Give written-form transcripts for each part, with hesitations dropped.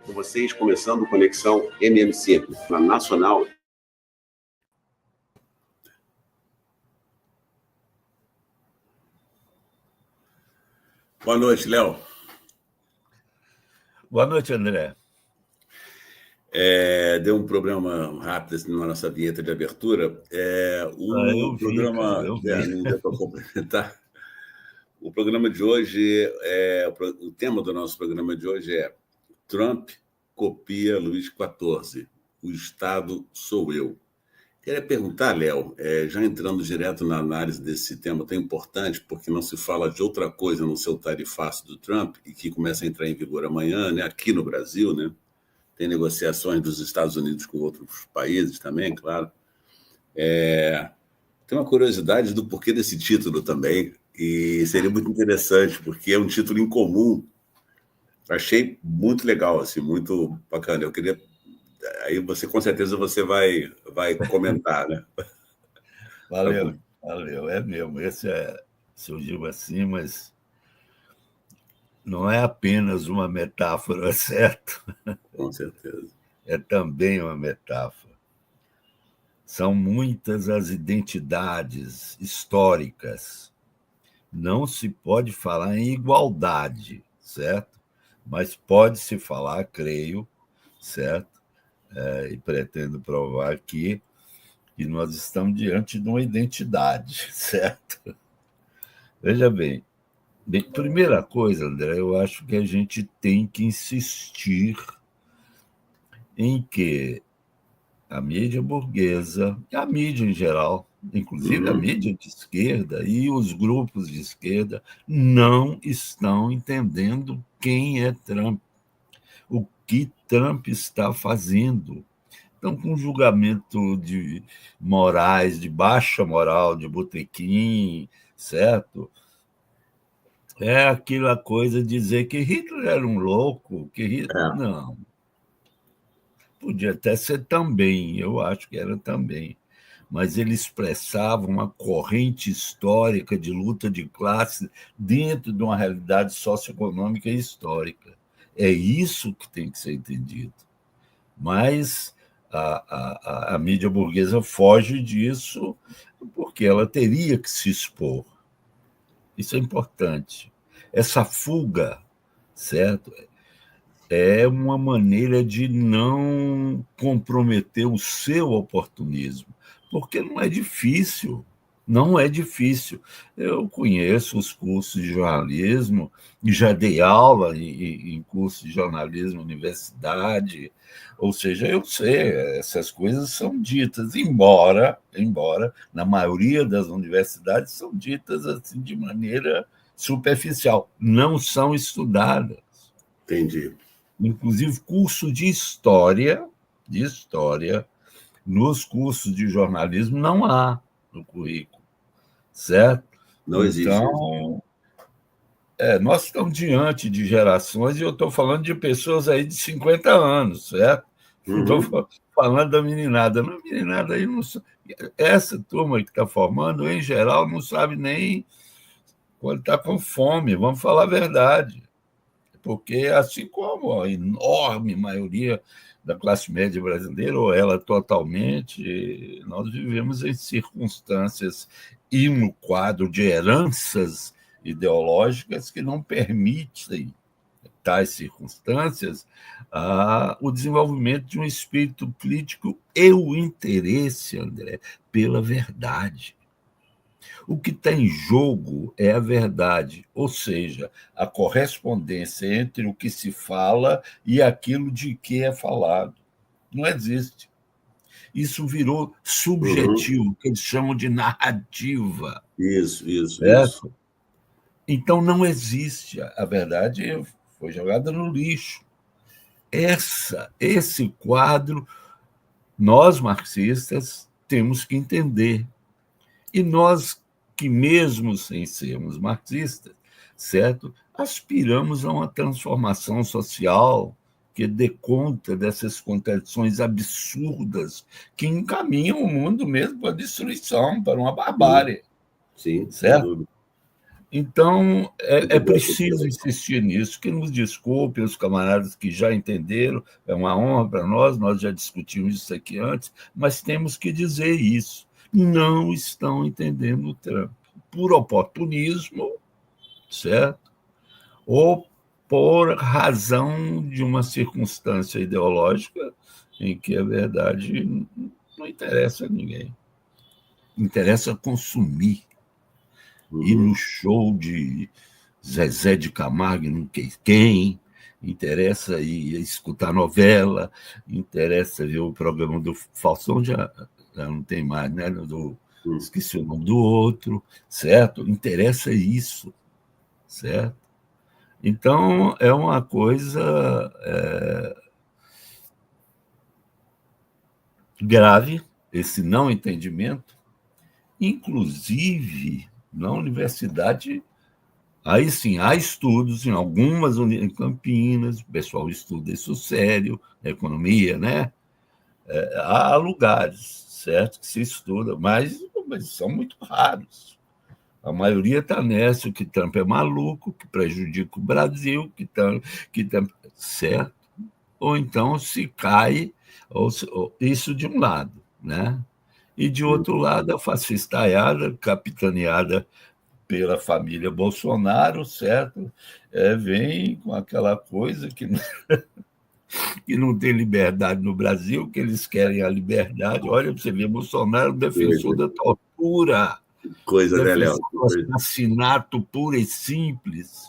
Com vocês, começando Conexão MM5, na Nacional. Boa noite, Léo. Boa noite, André. Deu um problema rápido assim, na nossa vinheta de abertura. Eu vi. Não deu para complementar. O programa de hoje, o tema do nosso programa de hoje é Trump copia Luís XIV, o Estado sou eu. Queria perguntar, Léo, já entrando direto na análise desse tema tão importante, porque não se fala de outra coisa no seu tarifaço do Trump, e que começa a entrar em vigor amanhã, né, aqui no Brasil, né? Tem negociações dos Estados Unidos com outros países também, claro. Tem uma curiosidade do porquê desse título também, e seria muito interessante, porque é um título incomum. Achei muito legal, assim, muito bacana. Eu queria... Aí você, com certeza, você vai comentar, né? Valeu. É mesmo. Esse surgiu assim, mas não é apenas uma metáfora, certo? Com certeza. É também uma metáfora. São muitas as identidades históricas. Não se pode falar em igualdade, certo? Mas pode-se falar, creio, certo? E pretendo provar aqui que nós estamos diante de uma identidade, certo? Veja bem, primeira coisa, André, eu acho que a gente tem que insistir em que a mídia burguesa, a mídia em geral, inclusive a mídia de esquerda e os grupos de esquerda, não estão entendendo quem é Trump, o que Trump está fazendo. Então, com julgamento de morais, de baixa moral, de botequim, certo? É aquela coisa de dizer que Hitler era um louco, que Hitler... Não. Podia até ser também, eu acho que era também. Mas ele expressava uma corrente histórica de luta de classe dentro de uma realidade socioeconômica e histórica. É isso que tem que ser entendido. Mas a mídia burguesa foge disso porque ela teria que se expor. Isso é importante. Essa fuga, certo? É uma maneira de não comprometer o seu oportunismo, porque não é difícil. Não é difícil. Eu conheço os cursos de jornalismo e já dei aula em cursos de jornalismo na universidade, ou seja, eu sei, essas coisas são ditas, embora na maioria das universidades são ditas assim de maneira superficial, não são estudadas. Entendi. Inclusive curso de história, nos cursos de jornalismo não há no currículo, certo? Não existe. Então, nós estamos diante de gerações, e eu estou falando de pessoas aí de 50 anos, certo? Não estou falando da meninada. A meninada aí não... Essa turma que está formando, em geral, não sabe nem quando está com fome, vamos falar a verdade. Porque, assim como a enorme maioria da classe média brasileira, ou ela totalmente, nós vivemos em circunstâncias e no quadro de heranças ideológicas que não permitem, tais circunstâncias, o desenvolvimento de um espírito crítico e o interesse, André, pela verdade. O que está em jogo é a verdade, ou seja, a correspondência entre o que se fala e aquilo de que é falado. Não existe. Isso virou subjetivo, que eles chamam de narrativa. Isso. Então, não existe. A verdade foi jogada no lixo. Esse quadro, nós marxistas temos que entender. E nós que, mesmo sem sermos marxistas, certo, aspiramos a uma transformação social que dê conta dessas contradições absurdas que encaminham o mundo mesmo para a destruição, para uma barbárie. Sim, certo? Então, é preciso insistir nisso, que nos desculpem os camaradas que já entenderam, é uma honra para nós já discutimos isso aqui antes, mas temos que dizer isso. Não estão entendendo o Trump. Por oportunismo, certo? Ou por razão de uma circunstância ideológica em que a verdade não interessa a ninguém. Interessa consumir. Ir no show de Zezé de Camargo, não sei quem, interessa ir escutar novela, interessa ver o programa do Faustão, já não tem mais, né? Esqueci o nome do outro, certo? Interessa isso, certo? Então, é uma coisa grave, esse não entendimento, inclusive na universidade. Aí sim, há estudos em algumas em Campinas, o pessoal estuda isso sério, economia, né? Há lugares, certo, que se estuda, mas são muito raros. A maioria está nessa, que Trump é maluco, que prejudica o Brasil, certo? Ou então se cai, isso de um lado, né? E de outro lado, a fascistaiada, capitaneada pela família Bolsonaro, certo? Vem com aquela coisa que não tem liberdade no Brasil, que eles querem a liberdade. Olha, você vê, Bolsonaro, defensor da tortura, coisa, né, Léo? do assassinato puro e simples.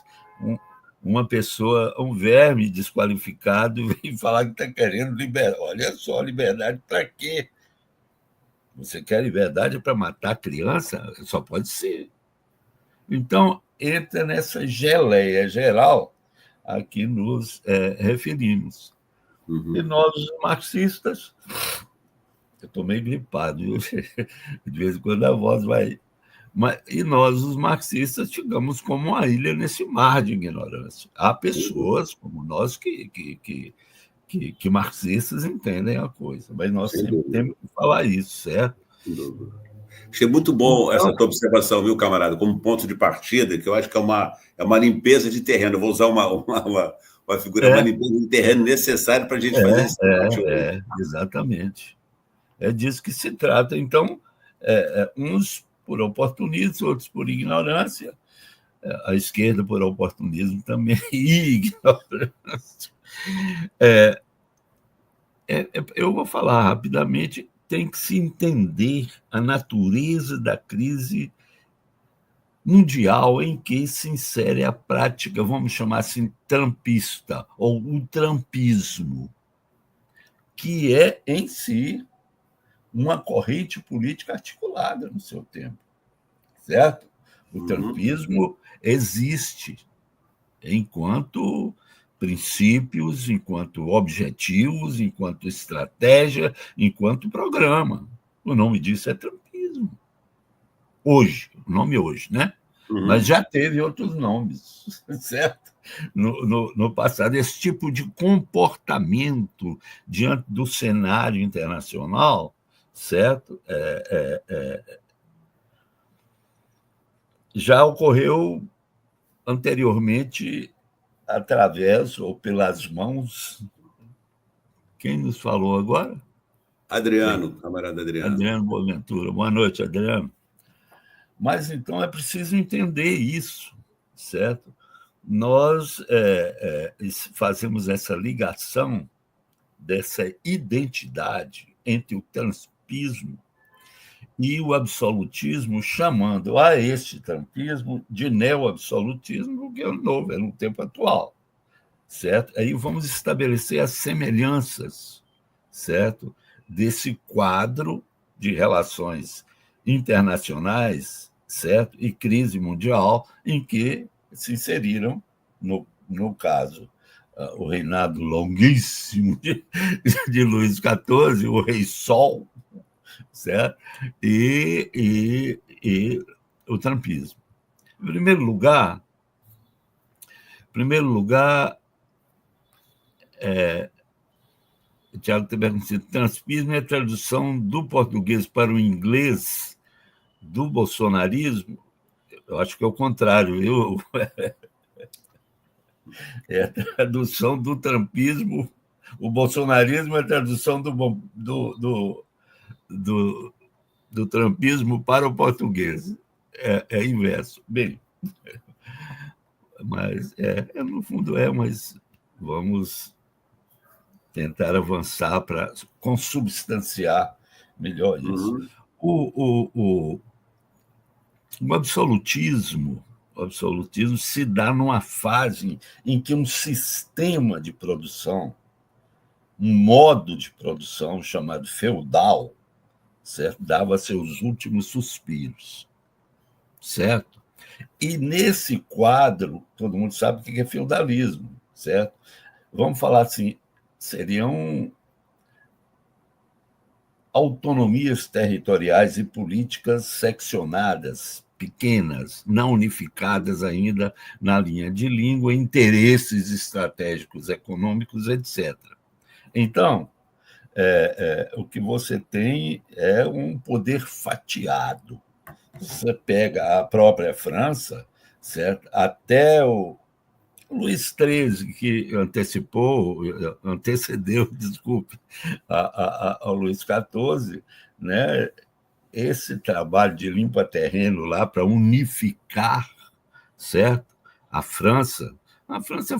Uma pessoa, um verme desqualificado, vem falar que está querendo liberdade. Olha só, liberdade para quê? Você quer liberdade para matar criança? Só pode ser. Então, entra nessa geleia geral a que nos referimos. E nós, os marxistas, eu estou meio gripado, de vez em quando a voz vai... E nós, os marxistas, ficamos como uma ilha nesse mar de ignorância. Há pessoas como nós que marxistas entendem a coisa, mas nós sempre temos que falar isso, certo? Achei muito bom essa tua observação, viu, camarada? Como ponto de partida, que eu acho que é uma limpeza de terreno. Eu vou usar uma figura, uma limpeza de terreno necessária para a gente fazer esse debate hoje. Exatamente. É disso que se trata. Então, uns por oportunismo, outros por ignorância, a esquerda por oportunismo também e ignorância. Eu vou falar rapidamente. Tem que se entender a natureza da crise mundial em que se insere a prática, vamos chamar assim, trumpista, ou o trumpismo, que é, em si, uma corrente política articulada no seu tempo, certo? O trumpismo existe enquanto princípios, enquanto objetivos, enquanto estratégia, enquanto programa. O nome disso é trumpismo. Hoje, o nome hoje, né? Mas já teve outros nomes, certo? No passado, esse tipo de comportamento diante do cenário internacional, certo? Já ocorreu anteriormente através ou pelas mãos. Quem nos falou agora? Adriano, camarada Adriano. Adriano Boaventura. Boa noite, Adriano. Mas, então, é preciso entender isso, certo? Nós fazemos essa ligação dessa identidade entre o trumpismo e o absolutismo, chamando a este trumpismo de neoabsolutismo, que é novo, é no tempo atual, certo? Aí vamos estabelecer as semelhanças, certo? Desse quadro de relações internacionais, certo? E crise mundial em que se inseriram, no caso, o reinado longuíssimo de Luís XIV, o Rei Sol, certo? E o trumpismo. Em primeiro lugar, o Tiago está perguntando, trumpismo é a tradução do português para o inglês do bolsonarismo. Eu acho que é o contrário, viu? É a tradução do trumpismo, o bolsonarismo é a tradução do trumpismo para o português. É inverso. Bem, mas no fundo mas vamos tentar avançar para consubstanciar melhor isso. O absolutismo se dá numa fase em que um sistema de produção, um modo de produção chamado feudal, certo? Dava seus últimos suspiros, certo? E nesse quadro, todo mundo sabe o que é feudalismo, certo? Vamos falar assim, seriam autonomias territoriais e políticas seccionadas, pequenas, não unificadas ainda na linha de língua, interesses estratégicos, econômicos, etc. Então, o que você tem é um poder fatiado. Você pega a própria França, certo? Até o Luís XIII, que antecedeu, desculpe, ao Luís XIV, né? Esse trabalho de limpa-terreno lá para unificar, certo? A França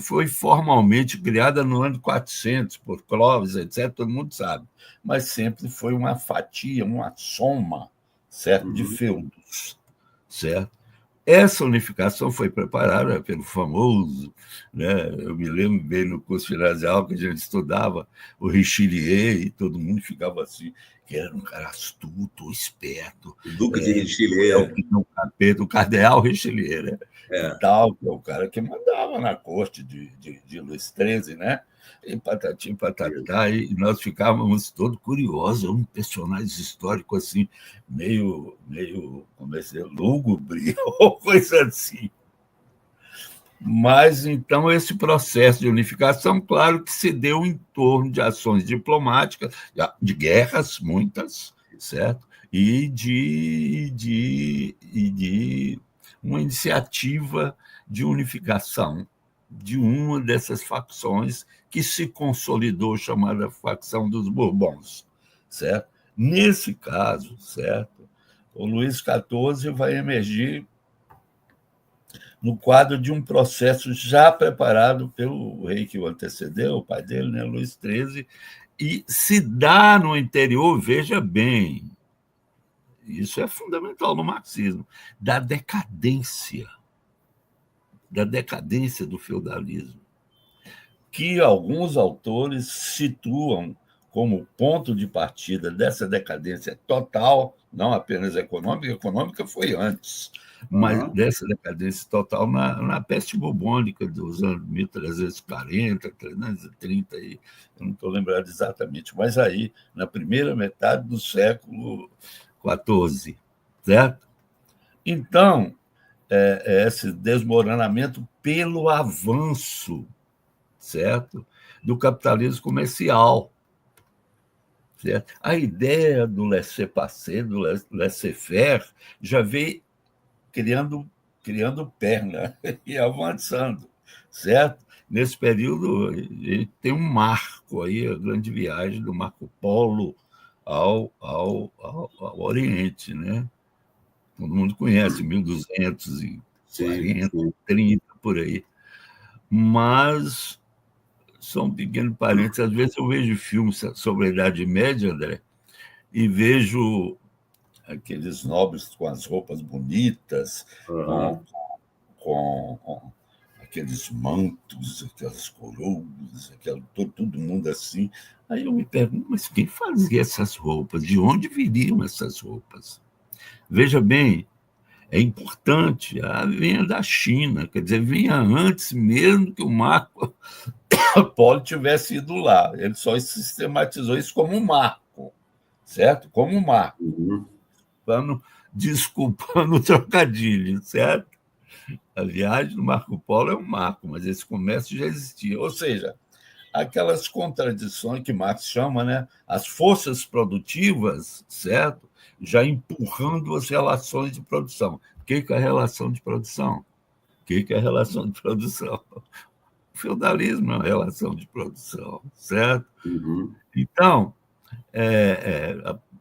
foi formalmente criada no ano 400 por Clovis, etc., todo mundo sabe, mas sempre foi uma fatia, uma soma, certo? De feudos, certo? Essa unificação foi preparada pelo famoso, né? Eu me lembro bem no curso ginasial que a gente estudava o Richelieu e todo mundo ficava assim, que era um cara astuto, esperto. O Duque de Richelieu. O cardeal Richelieu, né? E tal, que é o cara que mandava na corte de Luís XIII, né? E patati, patatá, e nós ficávamos todos curiosos, um personagem histórico assim, meio como é que é, lúgubre, ou coisa assim. Mas, então, esse processo de unificação, claro que se deu em torno de ações diplomáticas, de guerras, muitas, certo? E de uma iniciativa de unificação de uma dessas facções que se consolidou, chamada facção dos Bourbons, certo? Nesse caso, certo, o Luís XIV vai emergir no quadro de um processo já preparado pelo rei que o antecedeu, o pai dele, né, Luís XIII, e se dá no interior, veja bem, isso é fundamental no marxismo, da decadência do feudalismo, que alguns autores situam como ponto de partida dessa decadência total, não apenas econômica foi antes, mas dessa decadência total na peste bubônica dos anos 1340, 330, eu não estou lembrado exatamente, mas aí, na primeira metade do século XIV, certo? Então, esse desmoronamento pelo avanço, certo? Do capitalismo comercial. Certo? A ideia do laissez-passer, do laissez-faire, já veio criando perna e avançando, certo? Nesse período, tem um marco aí, a grande viagem do Marco Polo ao Oriente, né? Todo mundo conhece, 1240, 30, por aí. Mas, só um pequeno parênteses, às vezes eu vejo filmes sobre a Idade Média, André, e vejo aqueles nobres com as roupas bonitas, com aqueles mantos, aquelas coroas, todo mundo assim. Aí eu me pergunto, mas quem fazia essas roupas? De onde viriam essas roupas? Veja bem, é importante, vinha da China, quer dizer, vinha antes mesmo que o Marco Polo tivesse ido lá. Ele só sistematizou isso como um marco, certo? Como um marco. Desculpando o trocadilho, certo? A viagem do Marco Polo é um marco, mas esse comércio já existia. Ou seja, aquelas contradições que Marx chama, né? As forças produtivas, certo? já empurrando as relações de produção. O que é a relação de produção? O que é a relação de produção? O feudalismo é uma relação de produção, certo? Uhum. Então,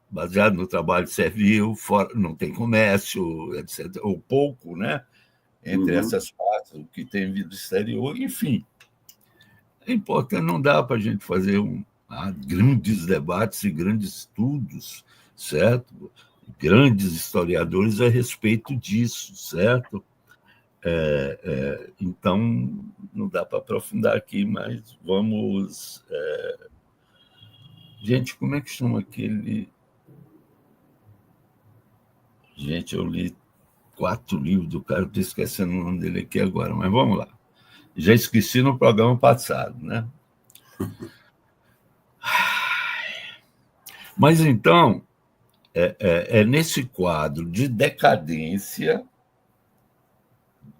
baseado no trabalho servil, não tem comércio, etc., ou pouco, né? Entre essas partes, o que tem vindo do exterior, enfim. É importante, não dá para a gente fazer grandes debates e grandes estudos, certo? Grandes historiadores a respeito disso, certo? Então, não dá para aprofundar aqui, mas vamos... Gente, como é que chama aquele... Gente, eu li 4 livros do cara, estou esquecendo o nome dele aqui agora, mas vamos lá. Já esqueci no programa passado, né? Mas então, é nesse quadro de decadência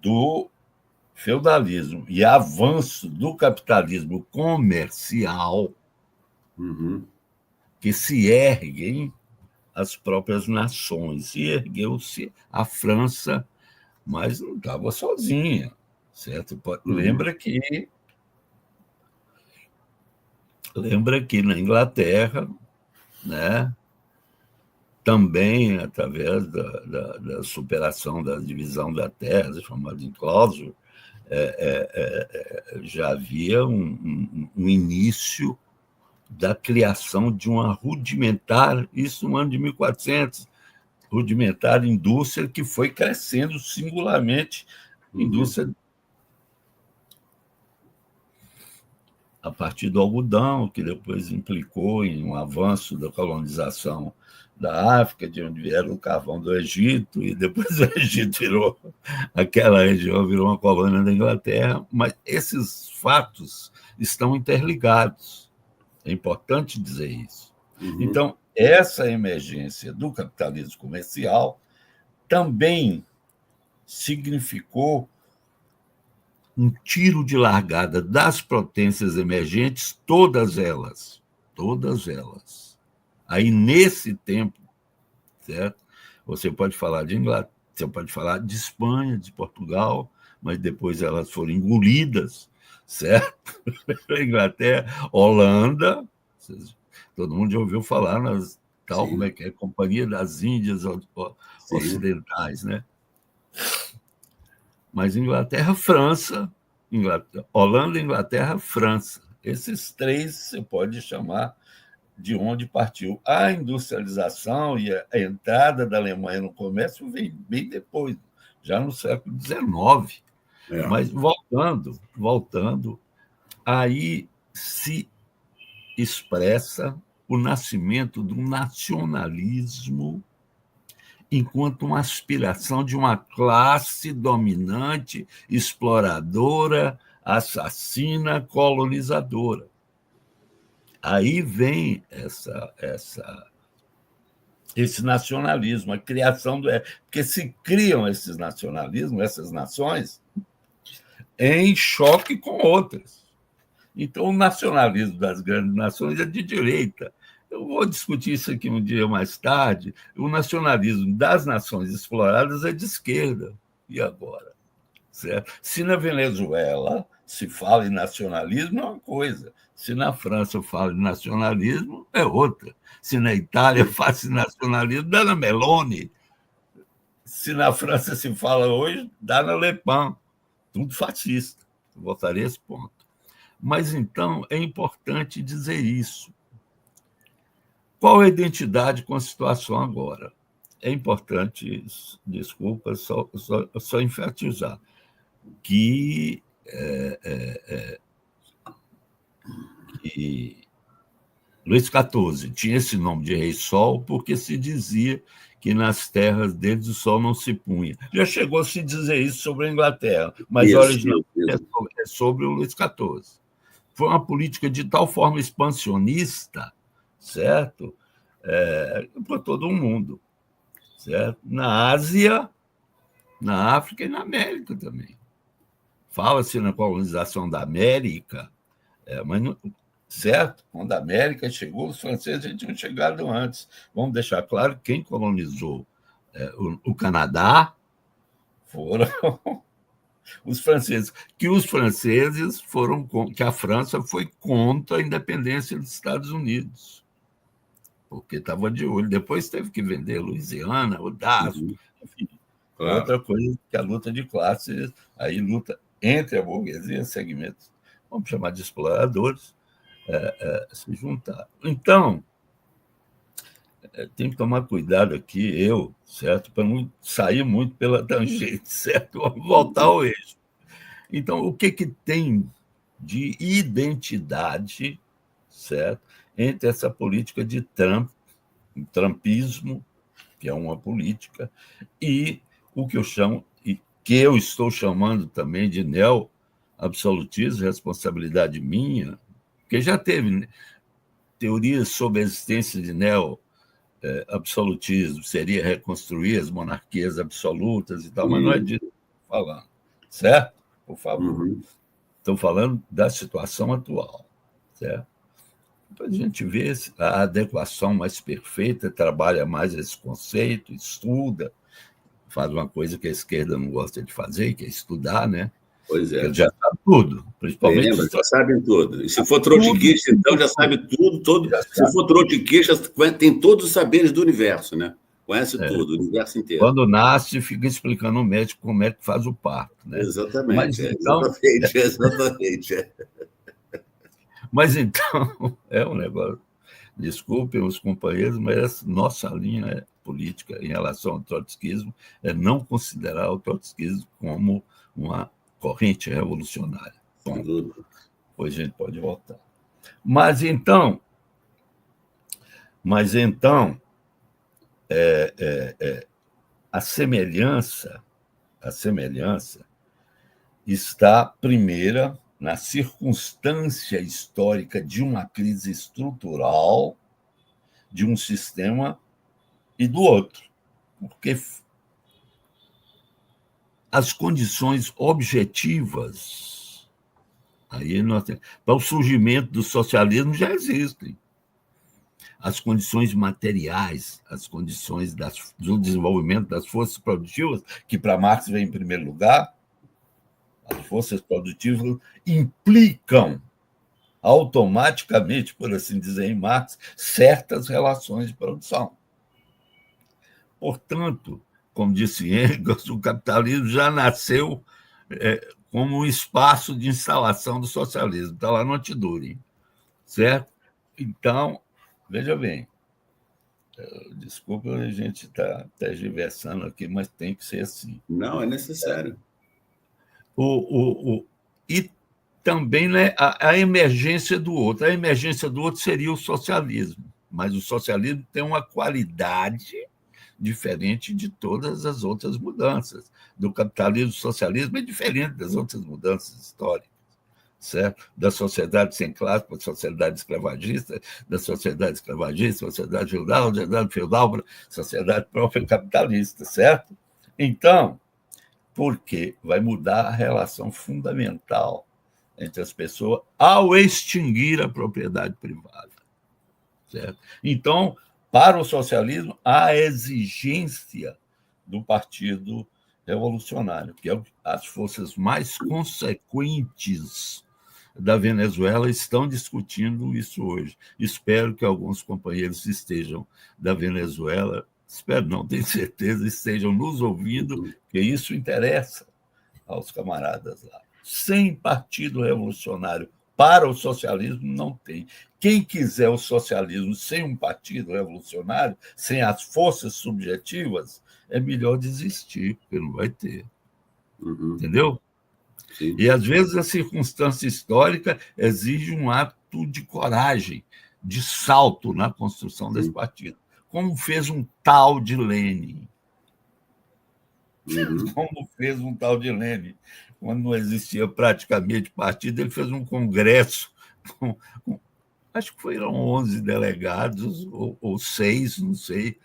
do feudalismo e avanço do capitalismo comercial que se erguem as próprias nações. E ergueu-se a França, mas não estava sozinha, certo? Lembra que na Inglaterra, né, também através da superação da divisão da terra, chamada enclosure, já havia um início da criação de uma rudimentar, isso no ano de 1400, rudimentar indústria que foi crescendo singularmente, indústria a partir do algodão, que depois implicou em um avanço da colonização da África, de onde vieram o carvão do Egito, e depois o Egito virou, aquela região virou uma colônia da Inglaterra, mas esses fatos estão interligados. É importante dizer isso. Então, essa emergência do capitalismo comercial também significou um tiro de largada das potências emergentes, todas elas. Aí, nesse tempo, certo? Você pode falar de Inglaterra, você pode falar de Espanha, de Portugal, mas depois elas foram engolidas, certo? Inglaterra, Holanda, todo mundo já ouviu falar nas tal, como é que é? Companhia das Índias Ocidentais, né? Mas Inglaterra, França, Holanda, Inglaterra, França. Esses três você pode chamar de onde partiu. A industrialização e a entrada da Alemanha no comércio vem bem depois, já no século XIX. Mas voltando, aí se expressa o nascimento do nacionalismo enquanto uma aspiração de uma classe dominante, exploradora, assassina, colonizadora. Aí vem esse nacionalismo, a criação do... Porque se criam esses nacionalismos, essas nações, em choque com outras. Então, o nacionalismo das grandes nações é de direita. Eu vou discutir isso aqui um dia mais tarde. O nacionalismo das nações exploradas é de esquerda. E agora? Certo? Se na Venezuela se fala em nacionalismo, é uma coisa. Se na França fala em nacionalismo, é outra. Se na Itália fala em nacionalismo, dá na Meloni. Se na França se fala hoje, dá na Le Pen. Tudo fascista. Eu voltaria a esse ponto. Mas, então, é importante dizer isso. Qual é a identidade com a situação agora? É importante, desculpa, só enfatizar, que Luís XIV tinha esse nome de Rei Sol porque se dizia que nas terras deles o sol não se punha. Já chegou a se dizer isso sobre a Inglaterra, mas originalmente é sobre o Luís XIV. Foi uma política de tal forma expansionista, certo? Para todo o mundo, certo? Na Ásia, na África e na América também. Fala-se na colonização da América, mas certo? Quando a América chegou, os franceses já tinham chegado antes. Vamos deixar claro que quem colonizou o Canadá foram os franceses, que a França foi contra a independência dos Estados Unidos, porque estava de olho. Depois teve que vender Louisiana, o Dasco, enfim. Claro. Outra coisa que a luta de classes, aí luta entre a burguesia e segmentos, vamos chamar de exploradores, se juntar. Então, tem que tomar cuidado aqui, certo? Para não sair muito pela tangente, certo? Vamos voltar ao eixo. Então, o que tem de identidade, certo? Entre essa política de Trump, o trumpismo, que é uma política, e o que eu estou chamando também de neo-absolutismo, responsabilidade minha, porque já teve teorias sobre a existência de neo-absolutismo, seria reconstruir as monarquias absolutas e tal, mas não é disso que estou falando, certo? Por favor. Estou falando da situação atual, certo? Depois a gente vê a adequação mais perfeita, trabalha mais esse conceito, estuda, faz uma coisa que a esquerda não gosta de fazer, que é estudar, né? Pois é. Porque já sabe tudo, principalmente... Já sabem tudo. E se for trotskista, então já sabe tudo. Se for trotskista, tem todos os saberes do universo, né? Conhece tudo, o universo inteiro. Quando nasce, fica explicando ao médico como é que faz o parto, né? Exatamente. Mas, então... Exatamente. Mas então, é um negócio. Desculpem os companheiros, mas nossa linha política em relação ao trotskismo é não considerar o trotskismo como uma corrente revolucionária. Bom, depois a gente pode voltar. Mas então a semelhança está, primeira, na circunstância histórica de uma crise estrutural de um sistema e do outro, porque as condições objetivas aí para o surgimento do socialismo já existem. As condições materiais, as condições do desenvolvimento das forças produtivas, que para Marx vem em primeiro lugar, as forças produtivas implicam automaticamente, por assim dizer, em Marx, certas relações de produção. Portanto, como disse Engels, o capitalismo já nasceu como um espaço de instalação do socialismo. Está lá no Anti-Dürer, certo? Então, veja bem, desculpa, a gente está tergiversando aqui, mas tem que ser assim. Não, é necessário. E também, né, a emergência do outro. A emergência do outro seria o socialismo, mas o socialismo tem uma qualidade diferente de todas as outras mudanças. Do capitalismo, o socialismo é diferente das outras mudanças históricas, certo? Da sociedade sem classe para a sociedade escravagista, da sociedade escravagista, sociedade feudal, sociedade própria capitalista, certo? Então, porque vai mudar a relação fundamental entre as pessoas ao extinguir a propriedade privada, certo? Então, para o socialismo, há a exigência do Partido Revolucionário, que é as forças mais consequentes da Venezuela estão discutindo isso hoje. Espero que alguns companheiros estejam da Venezuela, espero não, tenho certeza, estejam nos ouvindo, porque isso interessa aos camaradas lá. Sem Partido Revolucionário para o socialismo, não tem. Quem quiser o socialismo sem um partido revolucionário, sem as forças subjetivas, é melhor desistir, porque não vai ter. Entendeu? Sim. E, às vezes, a circunstância histórica exige um ato de coragem, de salto na construção desse partido, como fez um tal de Lenin. Como fez um tal de Lenin. Quando não existia praticamente partido, ele fez um congresso acho que foram 11 delegados, ou 6, não sei,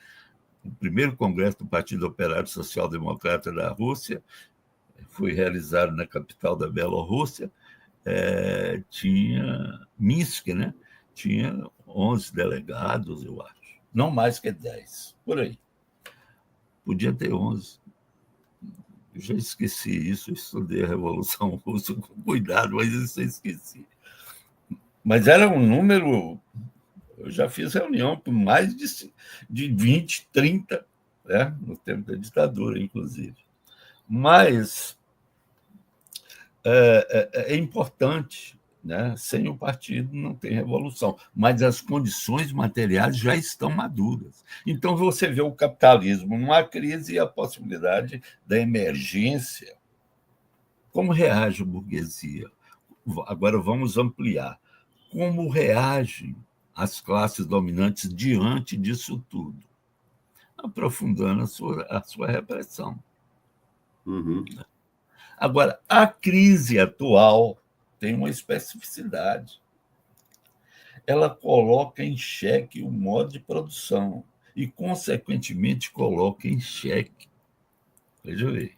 o primeiro congresso do Partido Operário Social Democrata da Rússia, foi realizado na capital da Bielorrússia, tinha Minsk, né? Tinha 11 delegados, eu acho. Não mais que 10, por aí. Podia ter 11. Eu já esqueci isso, eu estudei a Revolução Russa com cuidado, mas isso eu esqueci. Mas era um número... Eu já fiz reunião com mais de 20, 30, né? No tempo da ditadura, inclusive. Mas é importante, né? Sem o partido não tem revolução, mas as condições materiais já estão maduras. Então, você vê o capitalismo numa crise e a possibilidade da emergência. Como reage a burguesia? Agora vamos ampliar. Como reagem as classes dominantes diante disso tudo? Aprofundando a sua repressão. Uhum. Agora, a crise atual tem uma especificidade. Ela coloca em xeque o modo de produção e, consequentemente, coloca em xeque, veja aí,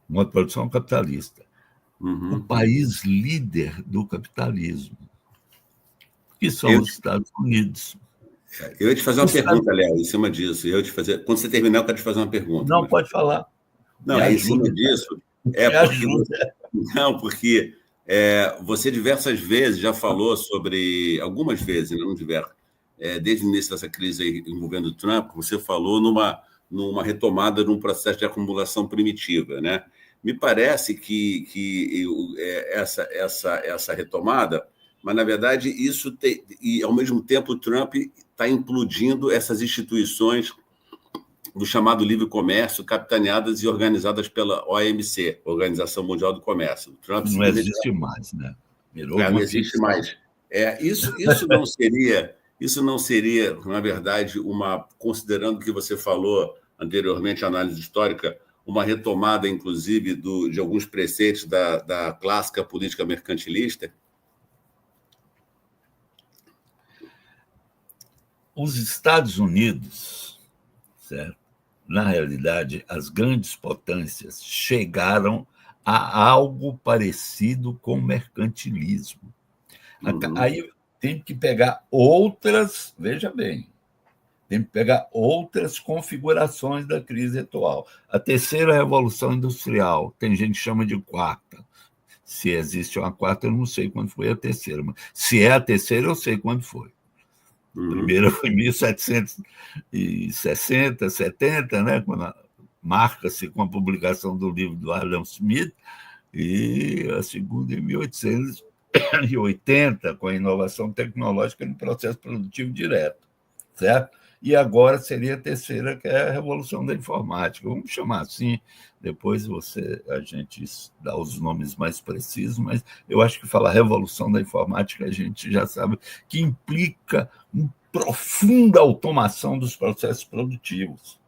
o modo de produção capitalista. Uhum. O país líder do capitalismo, que são os Estados Unidos. Eu ia te fazer uma pergunta, Léo, em cima disso. Quando você terminar, eu quero te fazer uma pergunta. Não, pode falar. Não, em cima disso, porque você diversas vezes já falou sobre, algumas vezes, não diversas, desde o início dessa crise aí, envolvendo o Trump, você falou numa retomada de um processo de acumulação primitiva, né? Me parece que essa retomada, mas, na verdade, isso e, ao mesmo tempo, o Trump está implodindo essas instituições do chamado livre comércio, capitaneadas e organizadas pela OMC, Organização Mundial do Comércio. Trump não existe mais, né? Não existe mais. Isso não seria, na verdade, considerando o que você falou anteriormente, análise histórica, uma retomada, inclusive, de alguns preceitos da clássica política mercantilista? Os Estados Unidos, certo? Na realidade, as grandes potências chegaram a algo parecido com o mercantilismo. Uhum. Aí tem que pegar outras, veja bem, tem que pegar outras configurações da crise atual. A terceira revolução industrial, tem gente que chama de quarta. Se existe uma quarta, eu não sei quando foi a terceira, mas se é a terceira, eu sei quando foi. A primeira foi em 1760, 70, né, quando marca-se com a publicação do livro do Adam Smith, e a segunda em 1880, com a inovação tecnológica no processo produtivo direto, certo? E agora seria a terceira, que é a revolução da informática. Vamos chamar assim, depois a gente dá os nomes mais precisos, mas eu acho que falar revolução da informática a gente já sabe que implica uma profunda automação dos processos produtivos.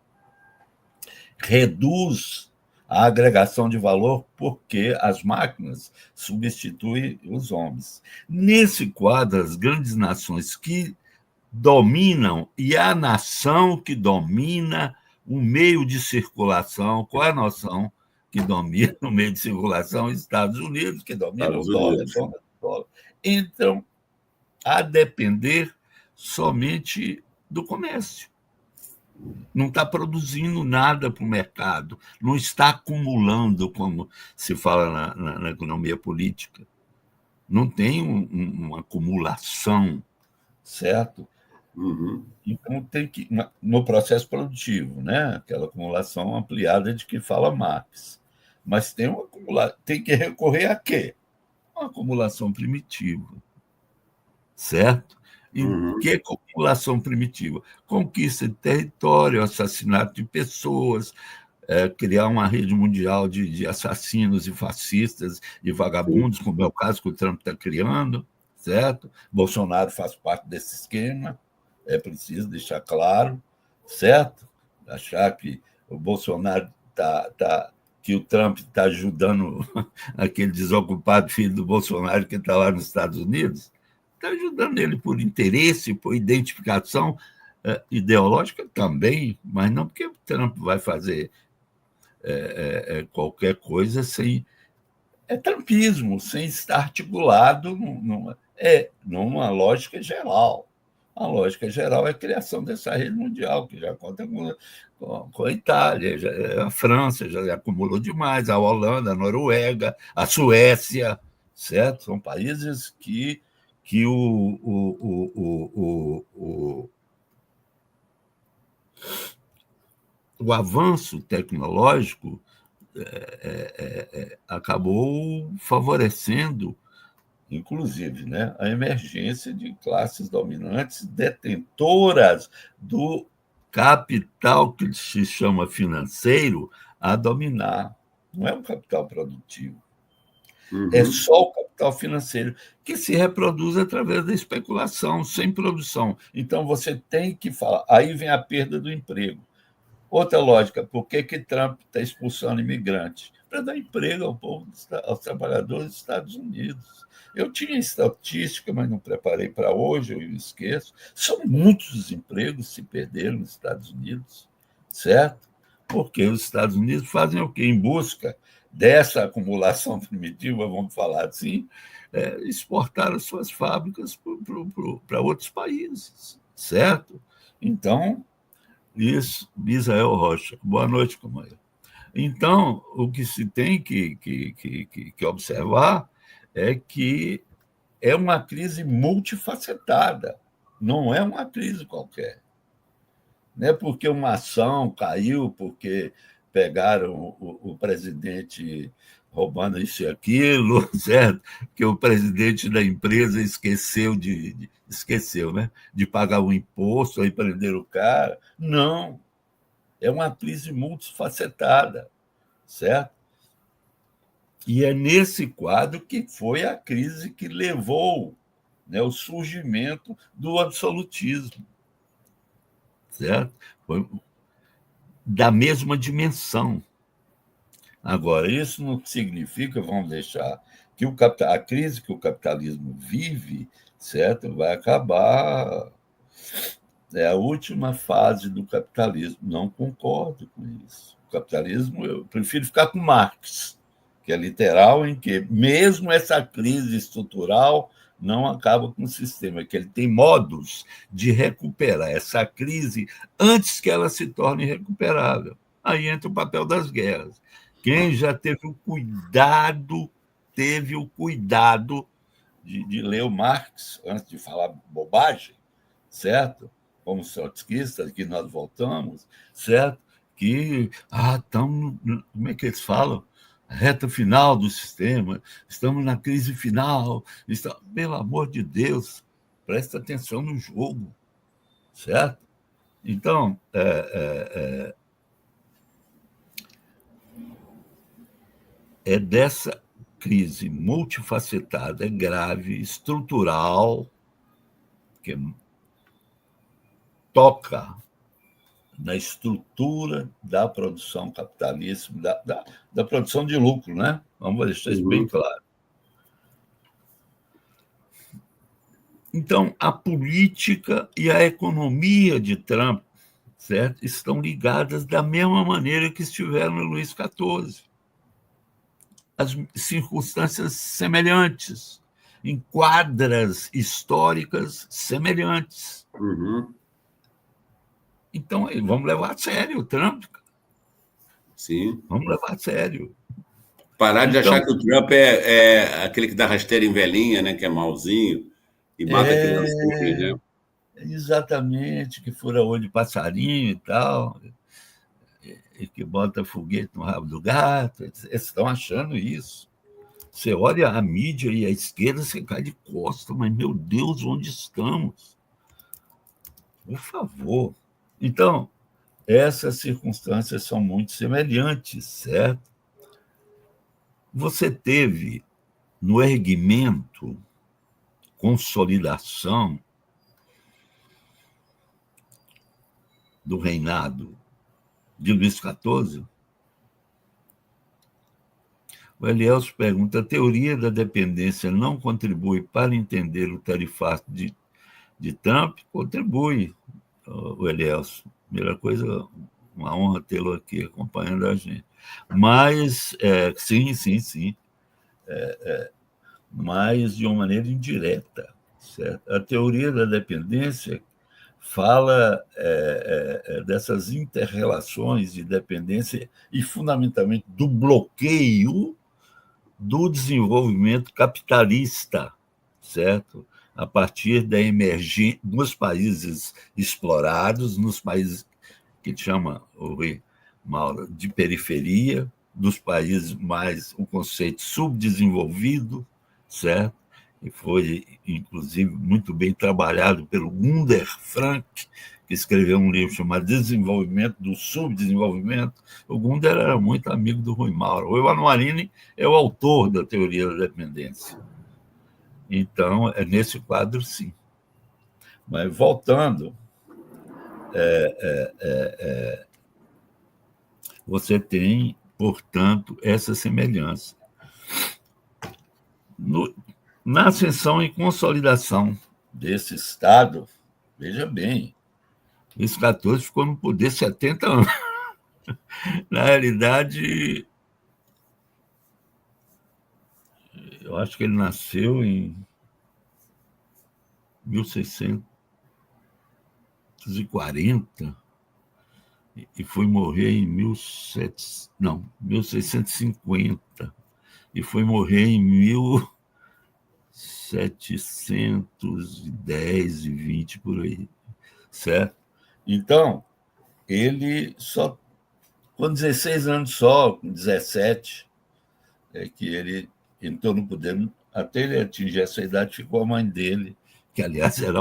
Reduz a agregação de valor porque as máquinas substituem os homens. Nesse quadro, as grandes nações que dominam, e a nação que domina o meio de circulação, qual é a noção que domina o meio de circulação? Estados Unidos, que domina o dólar. Entram a depender somente do comércio. Não está produzindo nada para o mercado, não está acumulando, como se fala na economia política. Não tem uma acumulação, certo? Uhum. Então, tem que, no processo produtivo, né? Aquela acumulação ampliada de que fala Marx. Mas tem que recorrer a quê? Uma acumulação primitiva, certo? E que é acumulação primitiva? Conquista de território, assassinato de pessoas, criar uma rede mundial de assassinos e fascistas e vagabundos, como é o caso que o Trump está criando, certo? Bolsonaro faz parte desse esquema. É preciso deixar claro, certo? Achar que o Bolsonaro que o Trump está ajudando aquele desocupado filho do Bolsonaro que está lá nos Estados Unidos, está ajudando ele por interesse, por identificação ideológica também, mas não porque o Trump vai fazer qualquer coisa sem é trumpismo, sem estar articulado numa lógica geral. A lógica geral é a criação dessa rede mundial, que já conta com a Itália, a França já acumulou demais, a Holanda, a Noruega, a Suécia, certo? São países que o avanço tecnológico acabou favorecendo, inclusive, né, a emergência de classes dominantes detentoras do capital que se chama financeiro a dominar. Não é um capital produtivo. É só o capital financeiro, que se reproduz através da especulação, sem produção. Então, você tem que falar. Aí vem a perda do emprego. Outra lógica, por que Trump está expulsando imigrantes? Para dar emprego ao povo, aos trabalhadores dos Estados Unidos. Eu tinha estatística, mas não preparei para hoje, eu esqueço. São muitos os empregos que se perderam nos Estados Unidos, certo? Porque os Estados Unidos fazem o quê? Em busca dessa acumulação primitiva, vamos falar assim, exportar as suas fábricas para outros países, certo? Então, isso, Misael Rocha. Boa noite, companheiro. Então, o que se tem que observar é que é uma crise multifacetada, não é uma crise qualquer. Não é porque uma ação caiu, porque pegaram o presidente roubando isso e aquilo, certo? Que o presidente da empresa esqueceu de pagar o imposto, aí prenderam o cara. Não, é uma crise multifacetada, certo? E é nesse quadro que foi a crise que levou, né, o surgimento do absolutismo, certo? Foi da mesma dimensão. Agora, isso não significa, vamos deixar, que a crise que o capitalismo vive, certo, vai acabar. É a última fase do capitalismo. Não concordo com isso. O capitalismo, eu prefiro ficar com Marx, que é literal, em que mesmo essa crise estrutural não acaba com o sistema, que ele tem modos de recuperar essa crise antes que ela se torne recuperável. Aí entra o papel das guerras. Quem já teve o cuidado de ler o Marx antes de falar bobagem, certo? Como trotskistas, que nós voltamos, certo? Que estamos, como é que eles falam? Reta final do sistema, estamos na crise final. Pelo amor de Deus, presta atenção no jogo, certo? Então, é dessa crise multifacetada, grave, estrutural, que toca na estrutura da produção capitalista, da produção de lucro, né? Vamos deixar isso bem claro. Então, a política e a economia de Trump, certo, estão ligadas da mesma maneira que estiveram no Luís XIV. As circunstâncias semelhantes, em quadras históricas semelhantes. Então, vamos levar a sério o Trump. Sim. Vamos levar a sério. Parar de achar que o Trump é aquele que dá rasteira em velhinha, né? Que é malzinho e mata criancinhas, né? Exatamente, que fura olho de passarinho e tal, e que bota foguete no rabo do gato. Eles estão achando isso. Você olha a mídia e a esquerda, você cai de costas, mas, meu Deus, onde estamos? Por favor. Então, essas circunstâncias são muito semelhantes, certo? Você teve, no erguimento, consolidação do reinado de Luís XIV, o Elielso pergunta: a teoria da dependência não contribui para entender o tarifato de Trump? Contribui, o Elielso. Primeira coisa, uma honra tê-lo aqui acompanhando a gente. Mas, sim. mas de uma maneira indireta. Certo? A teoria da dependência fala dessas inter-relações de dependência e, fundamentalmente, do bloqueio do desenvolvimento capitalista, certo? A partir da emergência nos países explorados, nos países que chama Mauro, de periferia, dos países mais o conceito subdesenvolvido, certo? E foi, inclusive, muito bem trabalhado pelo Gunder Frank, que escreveu um livro chamado Desenvolvimento do Subdesenvolvimento. O Gunder era muito amigo do Rui Mauro. O Ivano Marini é o autor da teoria da dependência. Então, é nesse quadro, sim. Mas, voltando, você tem, portanto, essa semelhança. Na ascensão e consolidação desse Estado, veja bem, Luís XIV ficou no poder 70 anos. Na realidade, eu acho que ele nasceu em 1640 e foi morrer em 1650 e foi morrer em 1710 e 20 por aí, certo? Então, ele só com 16 anos só, com 17, que ele entrou no poder. Até ele atingir essa idade, ficou a mãe dele, que, aliás, era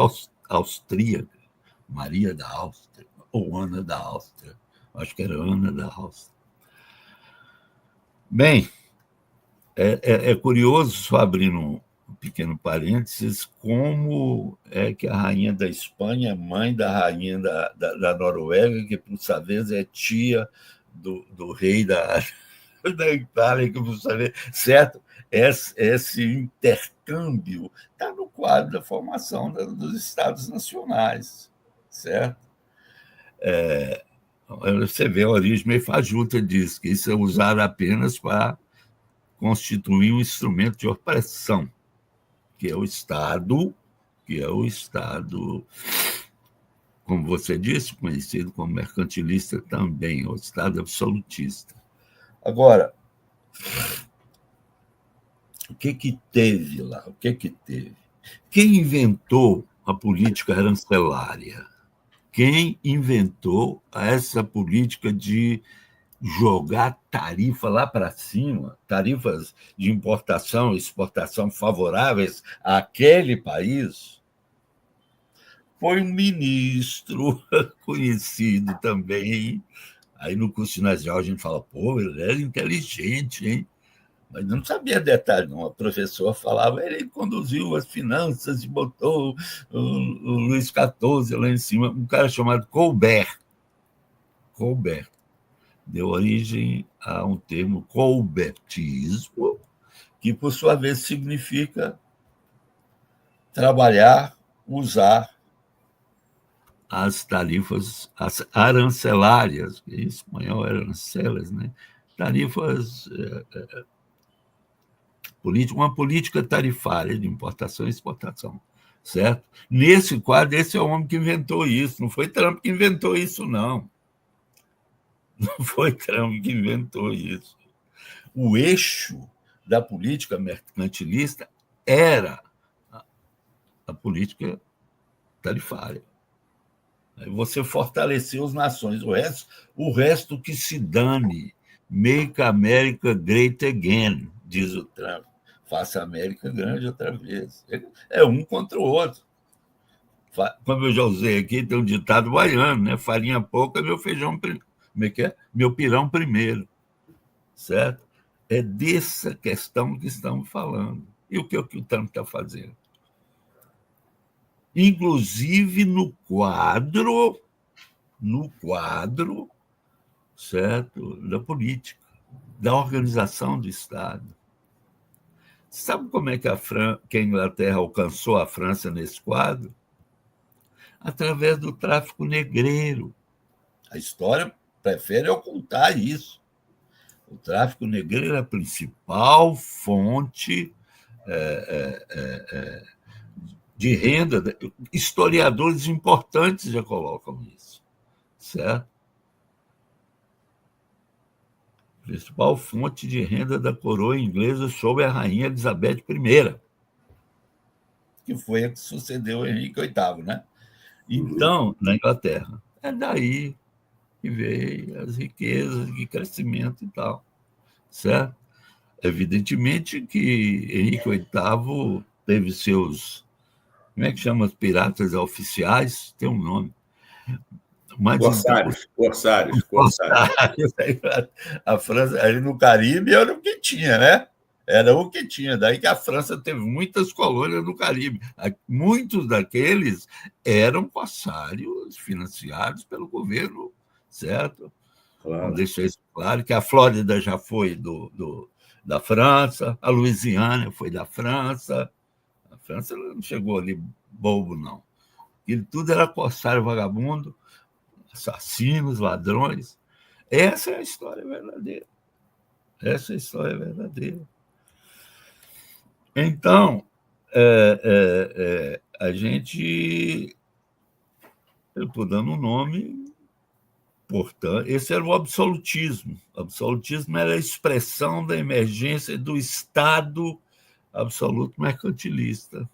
austríaca, Maria da Áustria, ou Ana da Áustria. Acho que era Ana da Áustria. Bem, é curioso, só abrindo um pequeno parênteses, como é que a rainha da Espanha é mãe da rainha da Noruega, que, por sua vez, é tia do rei da Itália, que, por sua vez, certo? Esse intercâmbio está no quadro da formação dos Estados nacionais, certo? Você vê a origem meio fajuta disso, que isso é usado apenas para constituir um instrumento de opressão, que é o Estado, como você disse, conhecido como mercantilista também, o Estado absolutista. Agora, o que teve lá? O que teve? Quem inventou a política arancelária? Quem inventou essa política de jogar tarifa lá para cima, tarifas de importação e exportação favoráveis àquele país? Foi um ministro conhecido também. Aí no curso ginasial a gente fala, pô, ele era inteligente, hein? Mas não sabia detalhe, não. A professora falava, ele conduziu as finanças e botou o Luís XIV lá em cima. Um cara chamado Colbert. Deu origem a um termo colbertismo, que, por sua vez, significa trabalhar, usar as tarifas arancelárias, que em espanhol eram arancelas, né? Tarifas, uma política tarifária de importação e exportação, certo? Nesse quadro, esse é o homem que inventou isso, não foi Trump que inventou isso, não. Não foi Trump que inventou isso. O eixo da política mercantilista era a política tarifária. Você fortaleceu as nações. O resto que se dane. Make America Great Again, diz o Trump. Faça a América grande outra vez. É um contra o outro. Como eu já usei aqui, tem um ditado baiano, né? Farinha pouca, meu feijão primeiro. Como é que é? Meu pirão primeiro. Certo? É dessa questão que estamos falando. E o que o Trump está fazendo? Inclusive no quadro, certo, da política, da organização do Estado. Sabe como é que a Inglaterra alcançou a França nesse quadro? Através do tráfico negreiro. A história prefere ocultar isso. O tráfico negreiro é a principal fonte de renda. Historiadores importantes já colocam isso, certo? Principal fonte de renda da coroa inglesa sob a rainha Elizabeth I, que foi a que sucedeu Henrique VIII, né? Então, na Inglaterra. É daí que veio as riquezas de crescimento e tal, certo? Evidentemente que Henrique VIII teve seus, como é que chama os piratas oficiais? Tem um nome. Mas Corsários. A França, ali no Caribe, era o que tinha, né? Era o que tinha. Daí que a França teve muitas colônias no Caribe. Muitos daqueles eram corsários financiados pelo governo, certo? Claro. Vamos deixar isso claro, que a Flórida já foi da França, a Louisiana foi da França. A França não chegou ali bobo, não. Ele tudo era corsário vagabundo, assassinos, ladrões. Essa é a história verdadeira. Essa é a história verdadeira. Então, a gente... Eu estou dando um nome, portanto, esse era o absolutismo. O absolutismo era a expressão da emergência do Estado absoluto mercantilista,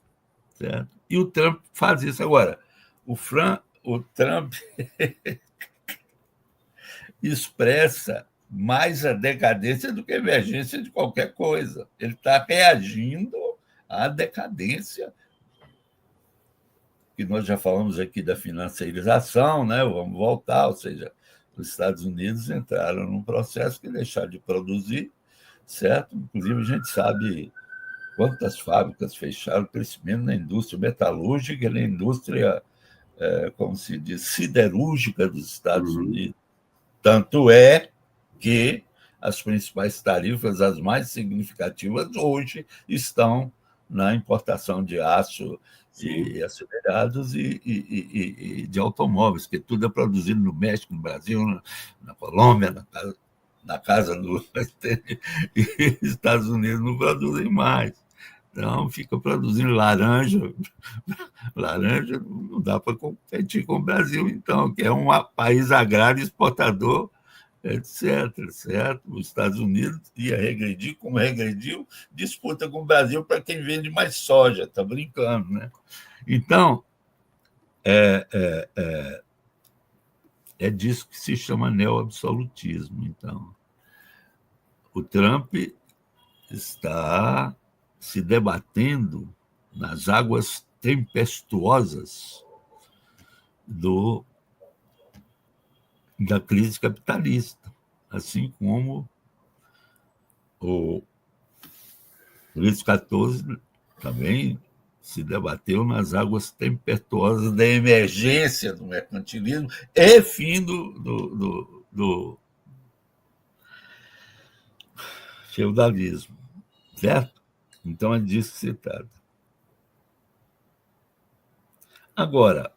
certo? E o Trump faz isso. Agora, o Trump expressa mais a decadência do que a emergência de qualquer coisa. Ele está reagindo à decadência, que nós já falamos aqui da financiarização, né? Vamos voltar, ou seja, os Estados Unidos entraram num processo que deixaram de produzir, certo? Inclusive, a gente sabe quantas fábricas fecharam, o crescimento na indústria metalúrgica, na indústria, como se diz, siderúrgica dos Estados Unidos. Tanto é que as principais tarifas, as mais significativas, hoje estão na importação de aço e acelerados e de automóveis, que tudo é produzido no México, no Brasil, na Colômbia, na casa do... E Estados Unidos não produzem mais. Então, fica produzindo laranja. Laranja não dá para competir com o Brasil, então, que é um país agrário exportador, etc. Certo? Os Estados Unidos ia regredir, como regrediu, disputa com o Brasil para quem vende mais soja, está brincando, né? Então, é disso que se chama neoabsolutismo. Então, o Trump está se debatendo nas águas tempestuosas da crise capitalista, assim como o Luís XIV também se debateu nas águas tempestuosas da emergência do mercantilismo e fim do feudalismo, certo? Então, é disso que se trata. Agora,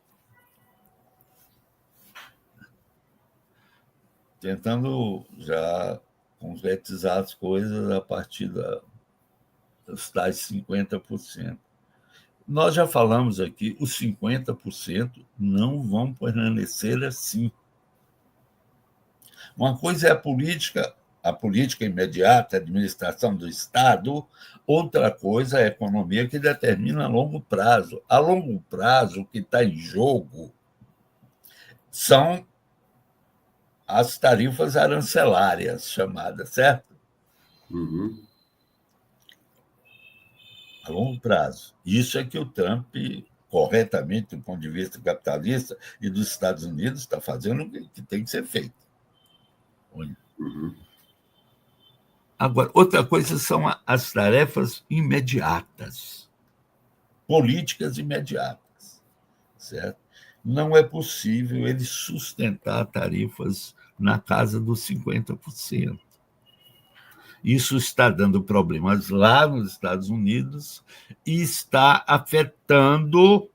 tentando já concretizar as coisas a partir dos tais 50%. Nós já falamos aqui, os 50% não vão permanecer assim. Uma coisa é a política imediata, a administração do Estado, outra coisa é a economia, que determina a longo prazo. A longo prazo, o que está em jogo são as tarifas arancelárias, chamadas, certo? A longo prazo. Isso é que o Trump, corretamente, do ponto de vista capitalista e dos Estados Unidos, está fazendo o que tem que ser feito. Agora, outra coisa são as tarefas imediatas, políticas imediatas, certo? Não é possível ele sustentar tarifas na casa dos 50%. Isso está dando problemas lá nos Estados Unidos e está afetando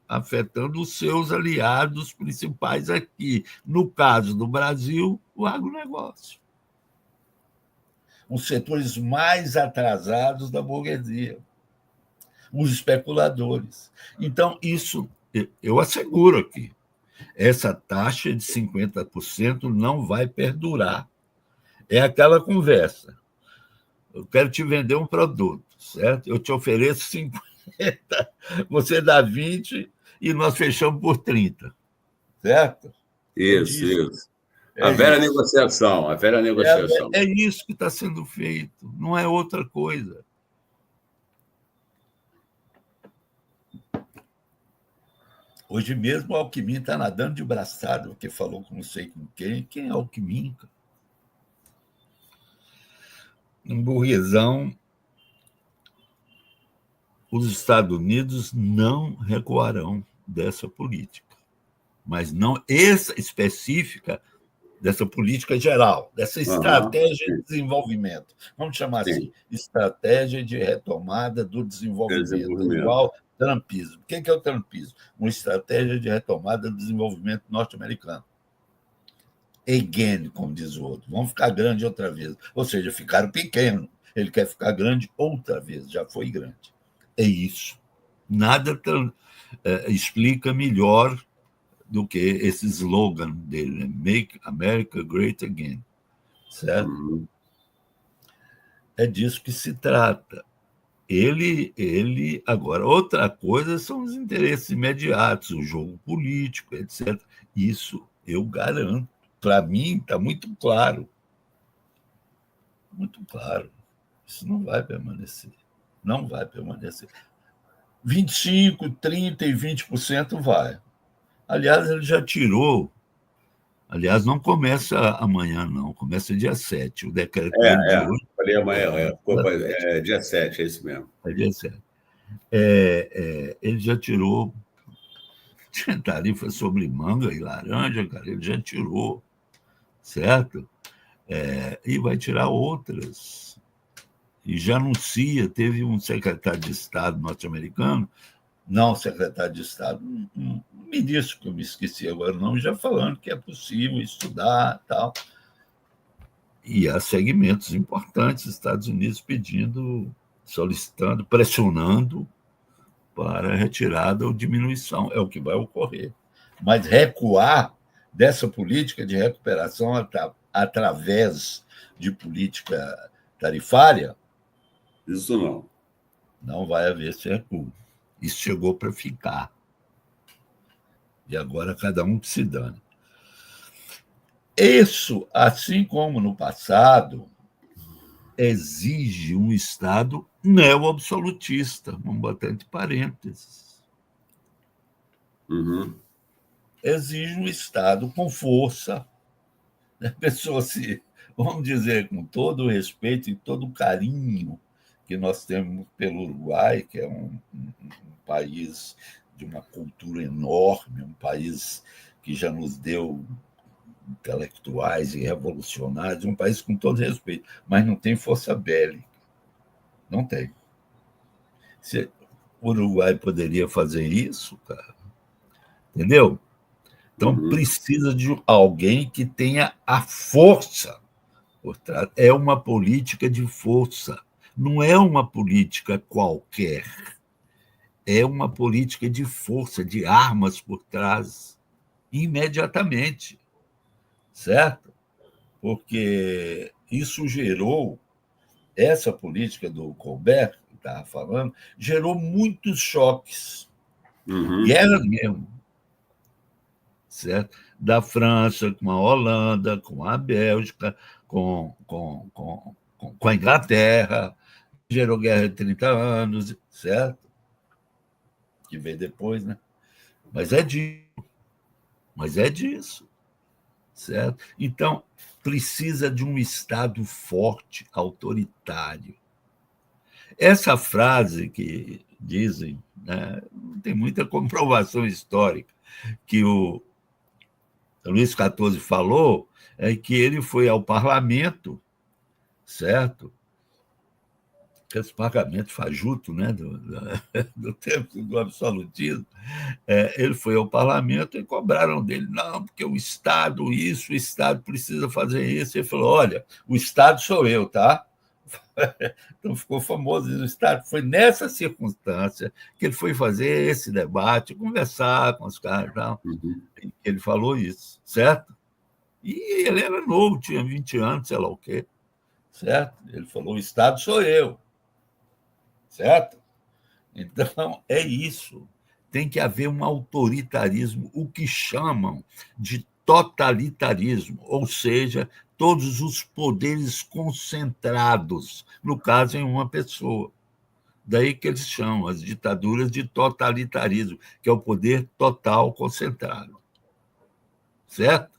os seus aliados principais aqui. No caso do Brasil, o agronegócio. os setores mais atrasados da burguesia, os especuladores. Então, isso, eu asseguro aqui, essa taxa de 50% não vai perdurar. É aquela conversa. Eu quero te vender um produto, certo? Eu te ofereço 50, você dá 20 e nós fechamos por 30, certo? Isso. A velha negociação, a velha negociação. É isso que está sendo feito, não é outra coisa. Hoje mesmo o Alckmin está nadando de braçada, porque falou com não sei com quem. Quem é Alckmin? Um burguesão. Os Estados Unidos não recuarão dessa política, mas não essa específica, dessa política geral, dessa estratégia de desenvolvimento. Vamos chamar assim, estratégia de retomada do desenvolvimento, igual trumpismo. O que é o trumpismo? Uma estratégia de retomada do desenvolvimento norte-americano. Again, como diz o outro. Vamos ficar grande outra vez. Ou seja, ficaram pequenos. Ele quer ficar grande outra vez. Já foi grande. É isso. Nada explica melhor do que esse slogan dele, né? Make America Great Again. Certo? É disso que se trata. Ele agora, outra coisa são os interesses imediatos, o jogo político, etc. Isso eu garanto. Para mim, está muito claro. Muito claro. Isso não vai permanecer. Não vai permanecer. 25%, 30% e 20% vai. Aliás, ele já tirou. Aliás, não começa amanhã, não. Começa dia 7. O decreto de hoje. Falei amanhã, dia 7, é isso mesmo. É dia 7. Ele já tirou. Tinha tarifa sobre manga e laranja, cara. Ele já tirou. Certo? E vai tirar outras. E já anuncia, teve um secretário de Estado norte-americano, não secretário de Estado, um ministro, que eu me esqueci agora o nome, já falando que é possível estudar e tal. E há segmentos importantes, Estados Unidos pedindo, solicitando, pressionando para retirada ou diminuição. É o que vai ocorrer. Mas recuar dessa política de recuperação através de política tarifária, isso não. Não vai haver esse recuo. Isso chegou para ficar. E agora cada um que se dane. Isso, assim como no passado, exige um Estado neo-absolutista. Vamos botar entre parênteses. Exige um Estado com força. A pessoa vamos dizer, com todo o respeito e todo o carinho que nós temos pelo Uruguai, que é um país de uma cultura enorme, um país que já nos deu intelectuais e revolucionários, um país com todo respeito, mas não tem força bélica. Não tem. O Uruguai poderia fazer isso, cara? Entendeu? Então, precisa de alguém que tenha a força por trás. É uma política de força. Não é uma política qualquer. É uma política de força, de armas por trás, imediatamente. Certo? Porque isso gerou, essa política do Colbert, que estava falando, gerou muitos choques. Guerra mesmo. Certo? Da França com a Holanda, com a Bélgica, com a Inglaterra, gerou guerra de 30 anos, certo? Que veio depois, né? Mas é disso, certo? Então, precisa de um Estado forte, autoritário. Essa frase que dizem, né, não tem muita comprovação histórica, que o Luís XIV falou, é que ele foi ao parlamento, certo? Esse pagamento fajuto, né, do tempo do absolutismo, ele foi ao parlamento e cobraram dele, não, porque o Estado isso, o Estado precisa fazer isso. Ele falou, olha, o Estado sou eu, tá? Então, ficou famoso no Estado. Foi nessa circunstância que ele foi fazer esse debate, conversar com os caras e tal. Ele falou isso, certo? E ele era novo, tinha 20 anos, sei lá o quê, certo? Ele falou: o Estado sou eu, certo? Então, é isso. Tem que haver um autoritarismo, o que chamam de totalitarismo, ou seja, todos os poderes concentrados, no caso, em uma pessoa. Daí que eles chamam as ditaduras de totalitarismo, que é o poder total concentrado. Certo?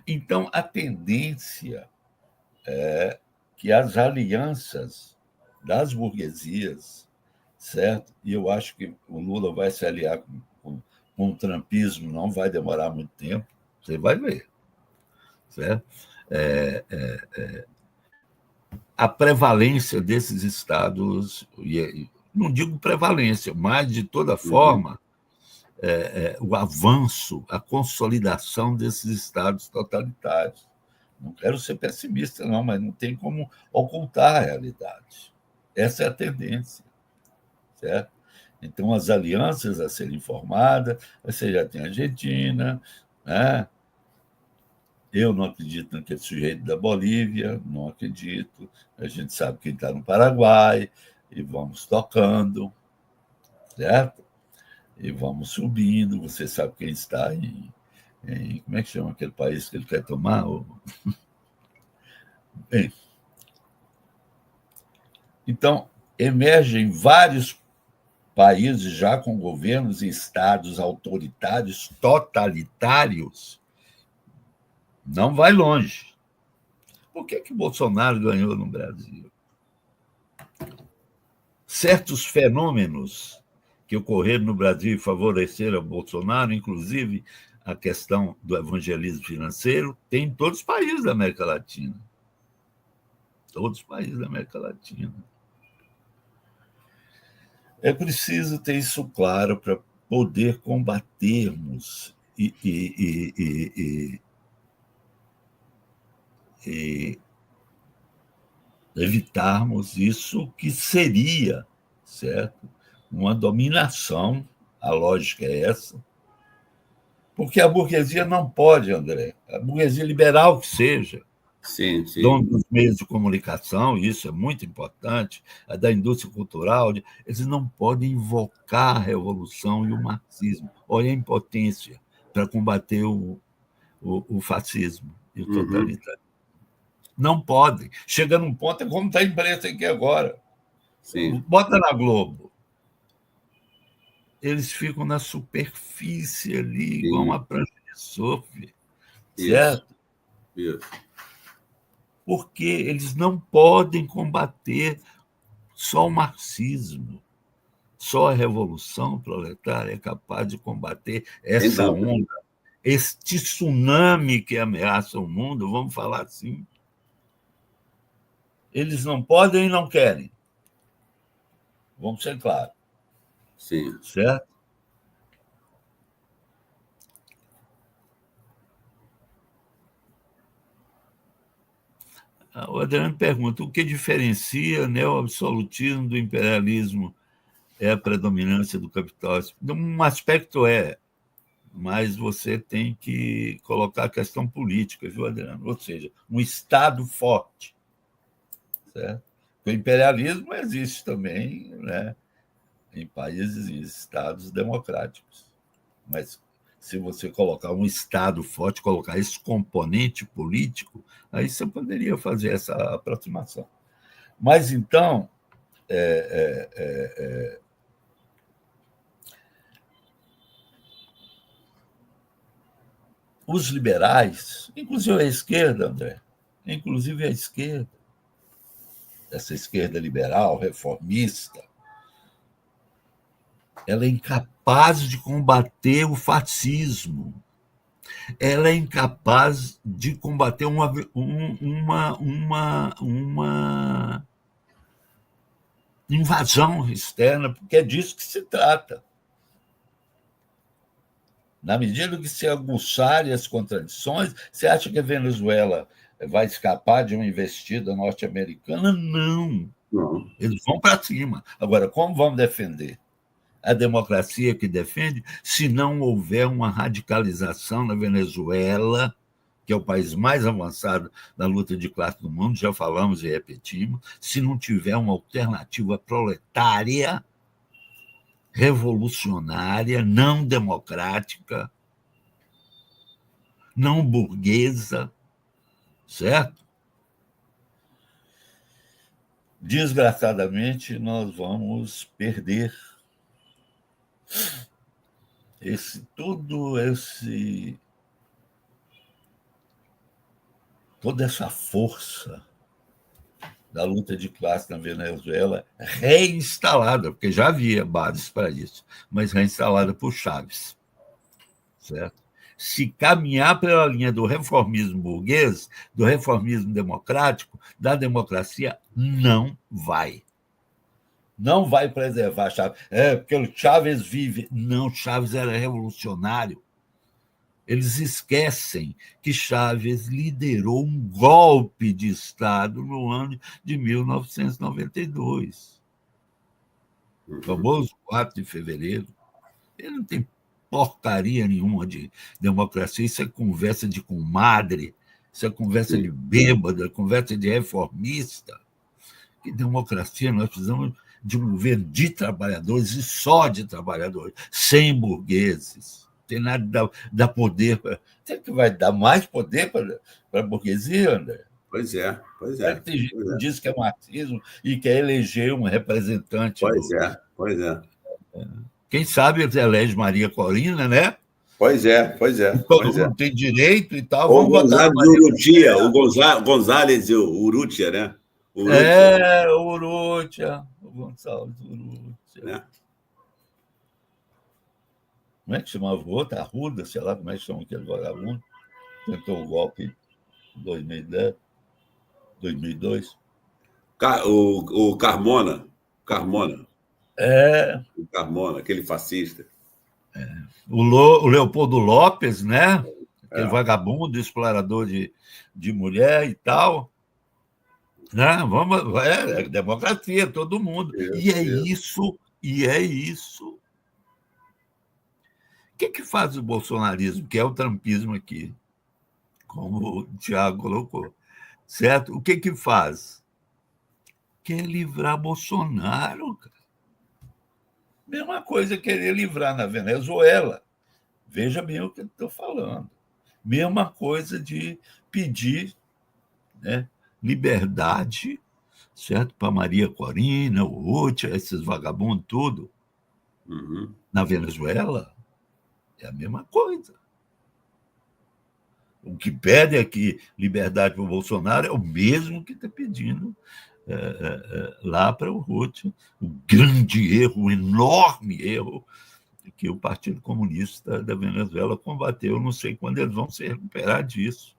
Então, a tendência é que as alianças das burguesias, certo? E eu acho que o Lula vai se aliar com o trumpismo, não vai demorar muito tempo, você vai ver, certo? A prevalência desses estados, não digo prevalência, mas, de toda forma, o avanço, a consolidação desses estados totalitários. Não quero ser pessimista, não, mas não tem como ocultar a realidade. Essa é a tendência, certo? Então, as alianças a serem formadas, você já tem a Argentina, né? Eu não acredito naquele sujeito da Bolívia, não acredito. A gente sabe quem está no Paraguai, e vamos tocando, certo? E vamos subindo. Você sabe quem está em como é que chama aquele país que ele quer tomar? Bem, então, emergem vários países já com governos e estados autoritários, totalitários. Não vai longe. Por que Bolsonaro ganhou no Brasil? Certos fenômenos que ocorreram no Brasil e favoreceram Bolsonaro, inclusive a questão do evangelismo financeiro, tem em todos os países da América Latina. Todos os países da América Latina. É preciso ter isso claro para poder combatermos e evitarmos isso que seria, certo? Uma dominação, a lógica é essa, porque a burguesia não pode, André, a burguesia liberal que seja, sim, dono dos meios de comunicação, isso é muito importante, a da indústria cultural, eles não podem invocar a revolução e o marxismo. Olha a impotência para combater o fascismo e o totalitarismo. Não podem. Chega num ponto, é como está a imprensa aqui agora. Sim. Bota na Globo. Eles ficam na superfície ali, igual uma prancha de surf. Certo? Isso. Porque eles não podem combater só o marxismo. Só a revolução proletária é capaz de combater essa onda, este tsunami que ameaça o mundo, vamos falar assim. Eles não podem e não querem. Vamos ser claros. Sim. Certo? O Adriano pergunta: o que diferencia o neoabsolutismo do imperialismo? É a predominância do capital? Um aspecto mas você tem que colocar a questão política, viu, Adriano? Ou seja, um Estado forte. Certo? O imperialismo existe também, né, em países e estados democráticos. Mas se você colocar um Estado forte, colocar esse componente político, aí você poderia fazer essa aproximação. Mas, então, os liberais, inclusive a esquerda, André, inclusive a esquerda, essa esquerda liberal, reformista, ela é incapaz de combater o fascismo. Ela é incapaz de combater uma invasão externa, porque é disso que se trata. Na medida que se aguçarem as contradições, você acha que a Venezuela vai escapar de uma investida norte-americana? Não. Não. Eles vão para cima. Agora, como vão defender? A democracia que defende, se não houver uma radicalização na Venezuela, que é o país mais avançado na luta de classe do mundo, já falamos e repetimos, se não tiver uma alternativa proletária, revolucionária, não democrática, não burguesa, certo? Desgraçadamente, nós vamos perder toda essa força da luta de classe na Venezuela reinstalada, porque já havia bases para isso, mas reinstalada por Chávez, certo? Se caminhar pela linha do reformismo burguês, do reformismo democrático, da democracia, não vai. Não vai preservar Chávez. Porque o Chávez vive. Não, Chávez era revolucionário. Eles esquecem que Chávez liderou um golpe de Estado no ano de 1992. O famoso 4 de fevereiro. Ele não tem porcaria nenhuma de democracia. Isso é conversa de comadre, isso é conversa de bêbada, conversa de reformista. Que democracia? Nós precisamos de um governo de trabalhadores e só de trabalhadores, sem burgueses. Não tem nada de dar poder. Será que vai dar mais poder para a burguesia, André? Pois é, pois é. Tem gente que diz que é marxismo e quer eleger um representante. Pois é. Quem sabe elege Maria Corina, né? Pois é. Todo mundo tem direito e tal. Ou o González Urrutia, o González Urrutia, né? O Urrutia, o Gonçalves Urrutia. É. Como é que chamava o outro? Arruda, sei lá como é que chama aquele vagabundo. Tentou o golpe em 2010, 2002. O Carmona. É. O Carmona, aquele fascista. O Leopoldo Lopes, né? Aquele vagabundo, explorador de mulher e tal. Né? Democracia, todo mundo. Isso. O que faz o bolsonarismo, que é o trumpismo aqui, como o Tiago colocou, certo? O que faz? Quer livrar Bolsonaro, cara. Mesma coisa querer livrar na Venezuela. Veja bem o que eu estou falando. Mesma coisa de pedir, né, liberdade, certo? Para Maria Corina, o Urrutia, esses vagabundos, tudo. Na Venezuela, é a mesma coisa. O que pede aqui liberdade para o Bolsonaro é o mesmo que está pedindo lá para o Urrutia. O grande erro, o enorme erro que o Partido Comunista da Venezuela combateu. Não sei quando eles vão se recuperar disso.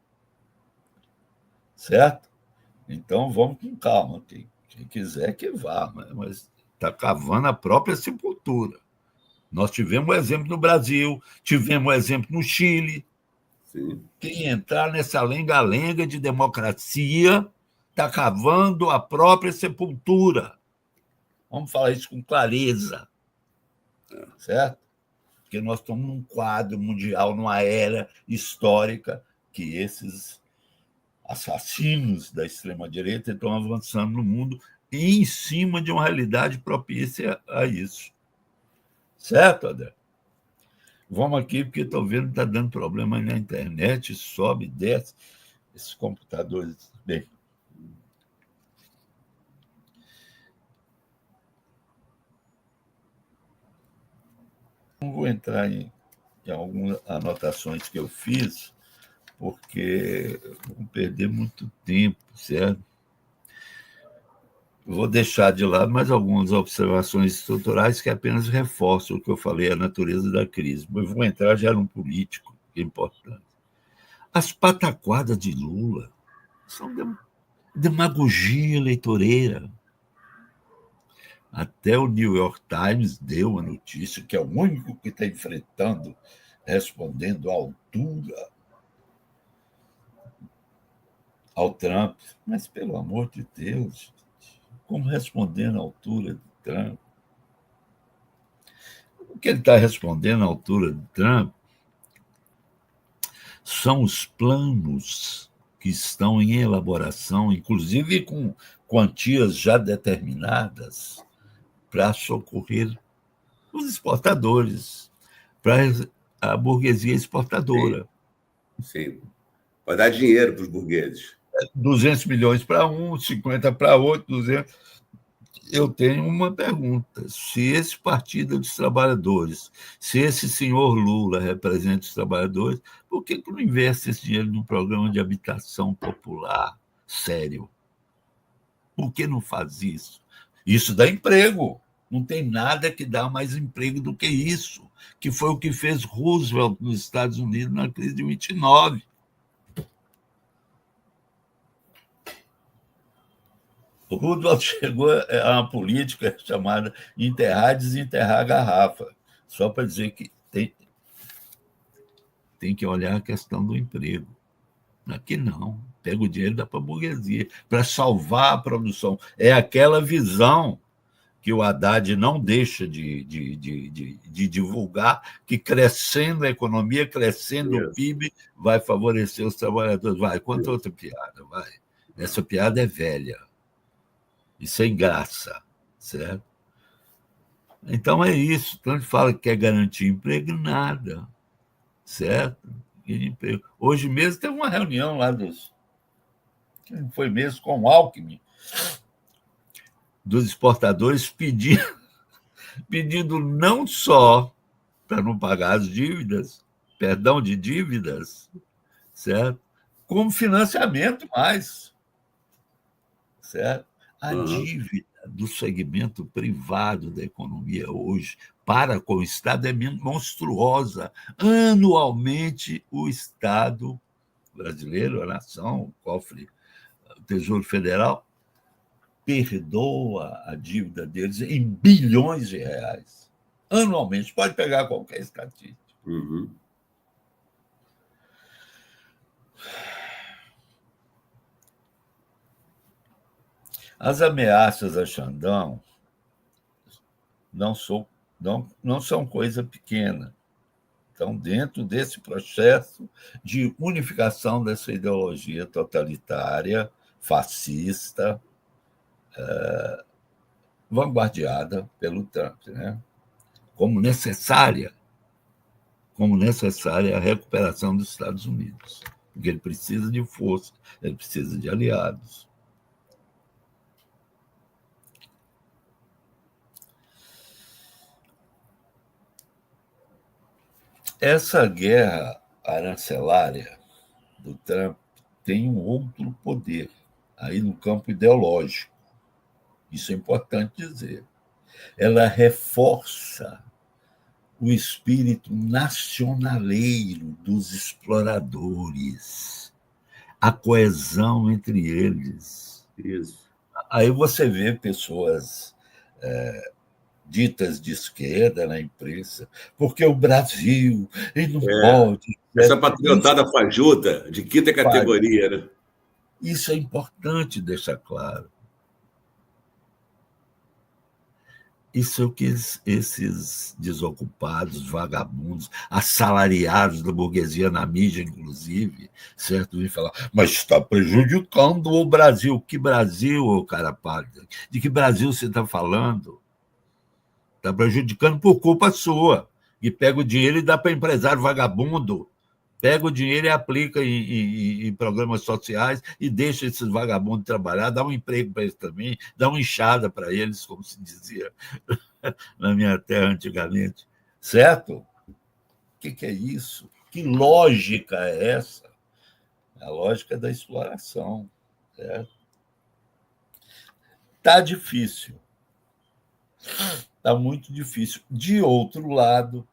Certo? Então, vamos com calma. Quem quiser que vá, mas está cavando a própria sepultura. Nós tivemos um exemplo no Brasil, tivemos um exemplo no Chile. Sim. Quem entrar nessa lenga-lenga de democracia está cavando a própria sepultura. Vamos falar isso com clareza. Certo? Porque nós estamos num quadro mundial, numa era histórica que esses assassinos da extrema-direita estão avançando no mundo em cima de uma realidade propícia a isso. Certo, André? Vamos aqui, porque estou vendo que está dando problema na internet, sobe, desce, esses computadores. Bem, não vou entrar em algumas anotações que eu fiz, porque vou perder muito tempo, certo? Vou deixar de lado mais algumas observações estruturais que apenas reforçam o que eu falei, a natureza da crise. Mas vou entrar já num político, que é importante. As pataquadas de Lula são demagogia eleitoreira. Até o New York Times deu a notícia que é o único que está enfrentando, respondendo à altura ao Trump. Mas, pelo amor de Deus, como responder na altura do Trump? O que ele está respondendo à altura do Trump são os planos que estão em elaboração, inclusive com quantias já determinadas, para socorrer os exportadores, para a burguesia exportadora. Sim. Vai dar dinheiro para os burgueses. 200 milhões para um, 50 para outro, 200. Eu tenho uma pergunta. Se esse Partido dos Trabalhadores, se esse senhor Lula representa os trabalhadores, por que não investe esse dinheiro num programa de habitação popular sério? Por que não faz isso? Isso dá emprego. Não tem nada que dá mais emprego do que isso, que foi o que fez Roosevelt nos Estados Unidos na crise de 29. O Roosevelt chegou a uma política chamada enterrar e desenterrar a garrafa, só para dizer que tem que olhar a questão do emprego. Aqui não, pega o dinheiro e dá para a burguesia, para salvar a produção. É aquela visão que o Haddad não deixa de divulgar, que crescendo a economia, crescendo o PIB, vai favorecer os trabalhadores. Vai, conta outra piada, vai. Essa piada é velha e sem graça, certo? Então é isso. Quando fala que quer garantir emprego, nada, certo? Hoje mesmo teve uma reunião lá foi mesmo com o Alckmin, dos exportadores pedindo não só para não pagar as dívidas, perdão de dívidas, certo? Como financiamento mais, certo? A dívida do segmento privado da economia hoje para com o Estado é monstruosa. Anualmente, o Estado brasileiro, a nação, o cofre, o Tesouro Federal, perdoa a dívida deles em bilhões de reais. Anualmente. Pode pegar qualquer estatística. As ameaças a Xandão não são coisa pequena. Estão dentro desse processo de unificação dessa ideologia totalitária, fascista, vanguardiada pelo Trump, né? como necessária a recuperação dos Estados Unidos, porque ele precisa de força, ele precisa de aliados. Essa guerra arancelária do Trump tem um outro poder aí no campo ideológico. Isso é importante dizer. Ela reforça o espírito nacionaleiro dos exploradores, a coesão entre eles. Isso. Aí você vê pessoas ditas de esquerda na imprensa, porque o Brasil, ele não pode... Essa patriotada fajuta, de quinta categoria, né? Isso é importante deixar claro. Isso é o que esses desocupados, vagabundos, assalariados da burguesia na mídia, inclusive, certo? Vem falar, mas está prejudicando o Brasil. Que Brasil, ô cara pálida? De que Brasil você está falando? Está prejudicando por culpa sua. E pega o dinheiro e dá para empresário vagabundo. Pega o dinheiro e aplica em programas sociais e deixa esses vagabundos trabalhar, dá um emprego para eles também, dá uma enxada para eles, como se dizia na minha terra antigamente. Certo? O que é isso? Que lógica é essa? A lógica da exploração. Certo? Está difícil. Está muito difícil. De outro lado,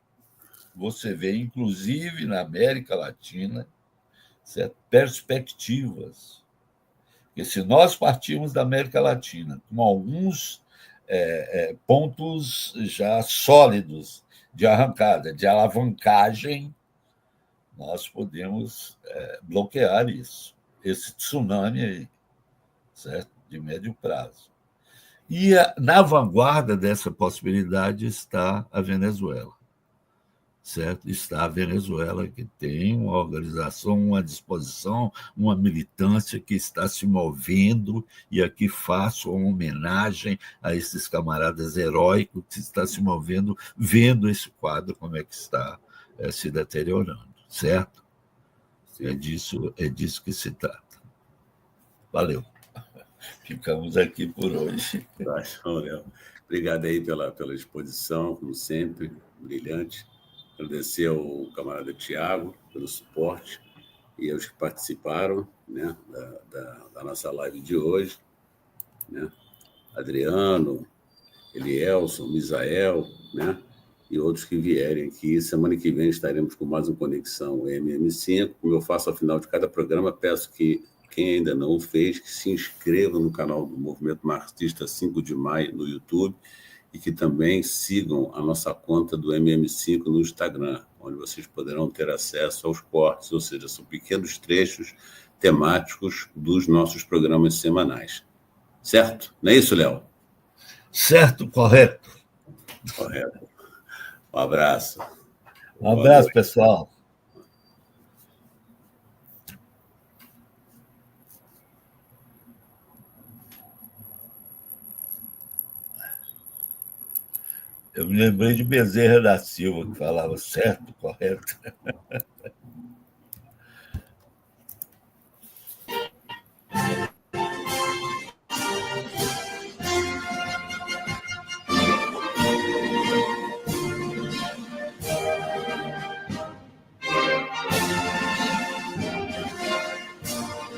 você vê, inclusive na América Latina, certo? Perspectivas. Porque se nós partirmos da América Latina com alguns pontos já sólidos de arrancada, de alavancagem, nós podemos bloquear isso. esse tsunami aí, certo? De médio prazo. E na vanguarda dessa possibilidade está a Venezuela, certo? Está a Venezuela, que tem uma organização, uma disposição, uma militância que está se movendo, e aqui faço uma homenagem a esses camaradas heróicos que estão se movendo, vendo esse quadro, como é que está se deteriorando, certo? É disso que se trata. Valeu. Ficamos aqui por hoje. Obrigado aí pela exposição, como sempre, brilhante. Agradecer ao camarada Tiago pelo suporte e aos que participaram, né, da nossa live de hoje, né? Adriano, Elielson, Misael, né? E outros que vierem aqui. Semana que vem estaremos com mais uma Conexão MM5. Como eu faço ao final de cada programa, peço que quem ainda não o fez, que se inscreva no canal do Movimento Marxista 5 de Maio no YouTube e que também sigam a nossa conta do MM5 no Instagram, onde vocês poderão ter acesso aos cortes, ou seja, são pequenos trechos temáticos dos nossos programas semanais. Certo? Não é isso, Léo? Certo, correto. Correto. Um abraço. Um abraço, pessoal. Eu me lembrei de Bezerra da Silva, que falava certo, correto.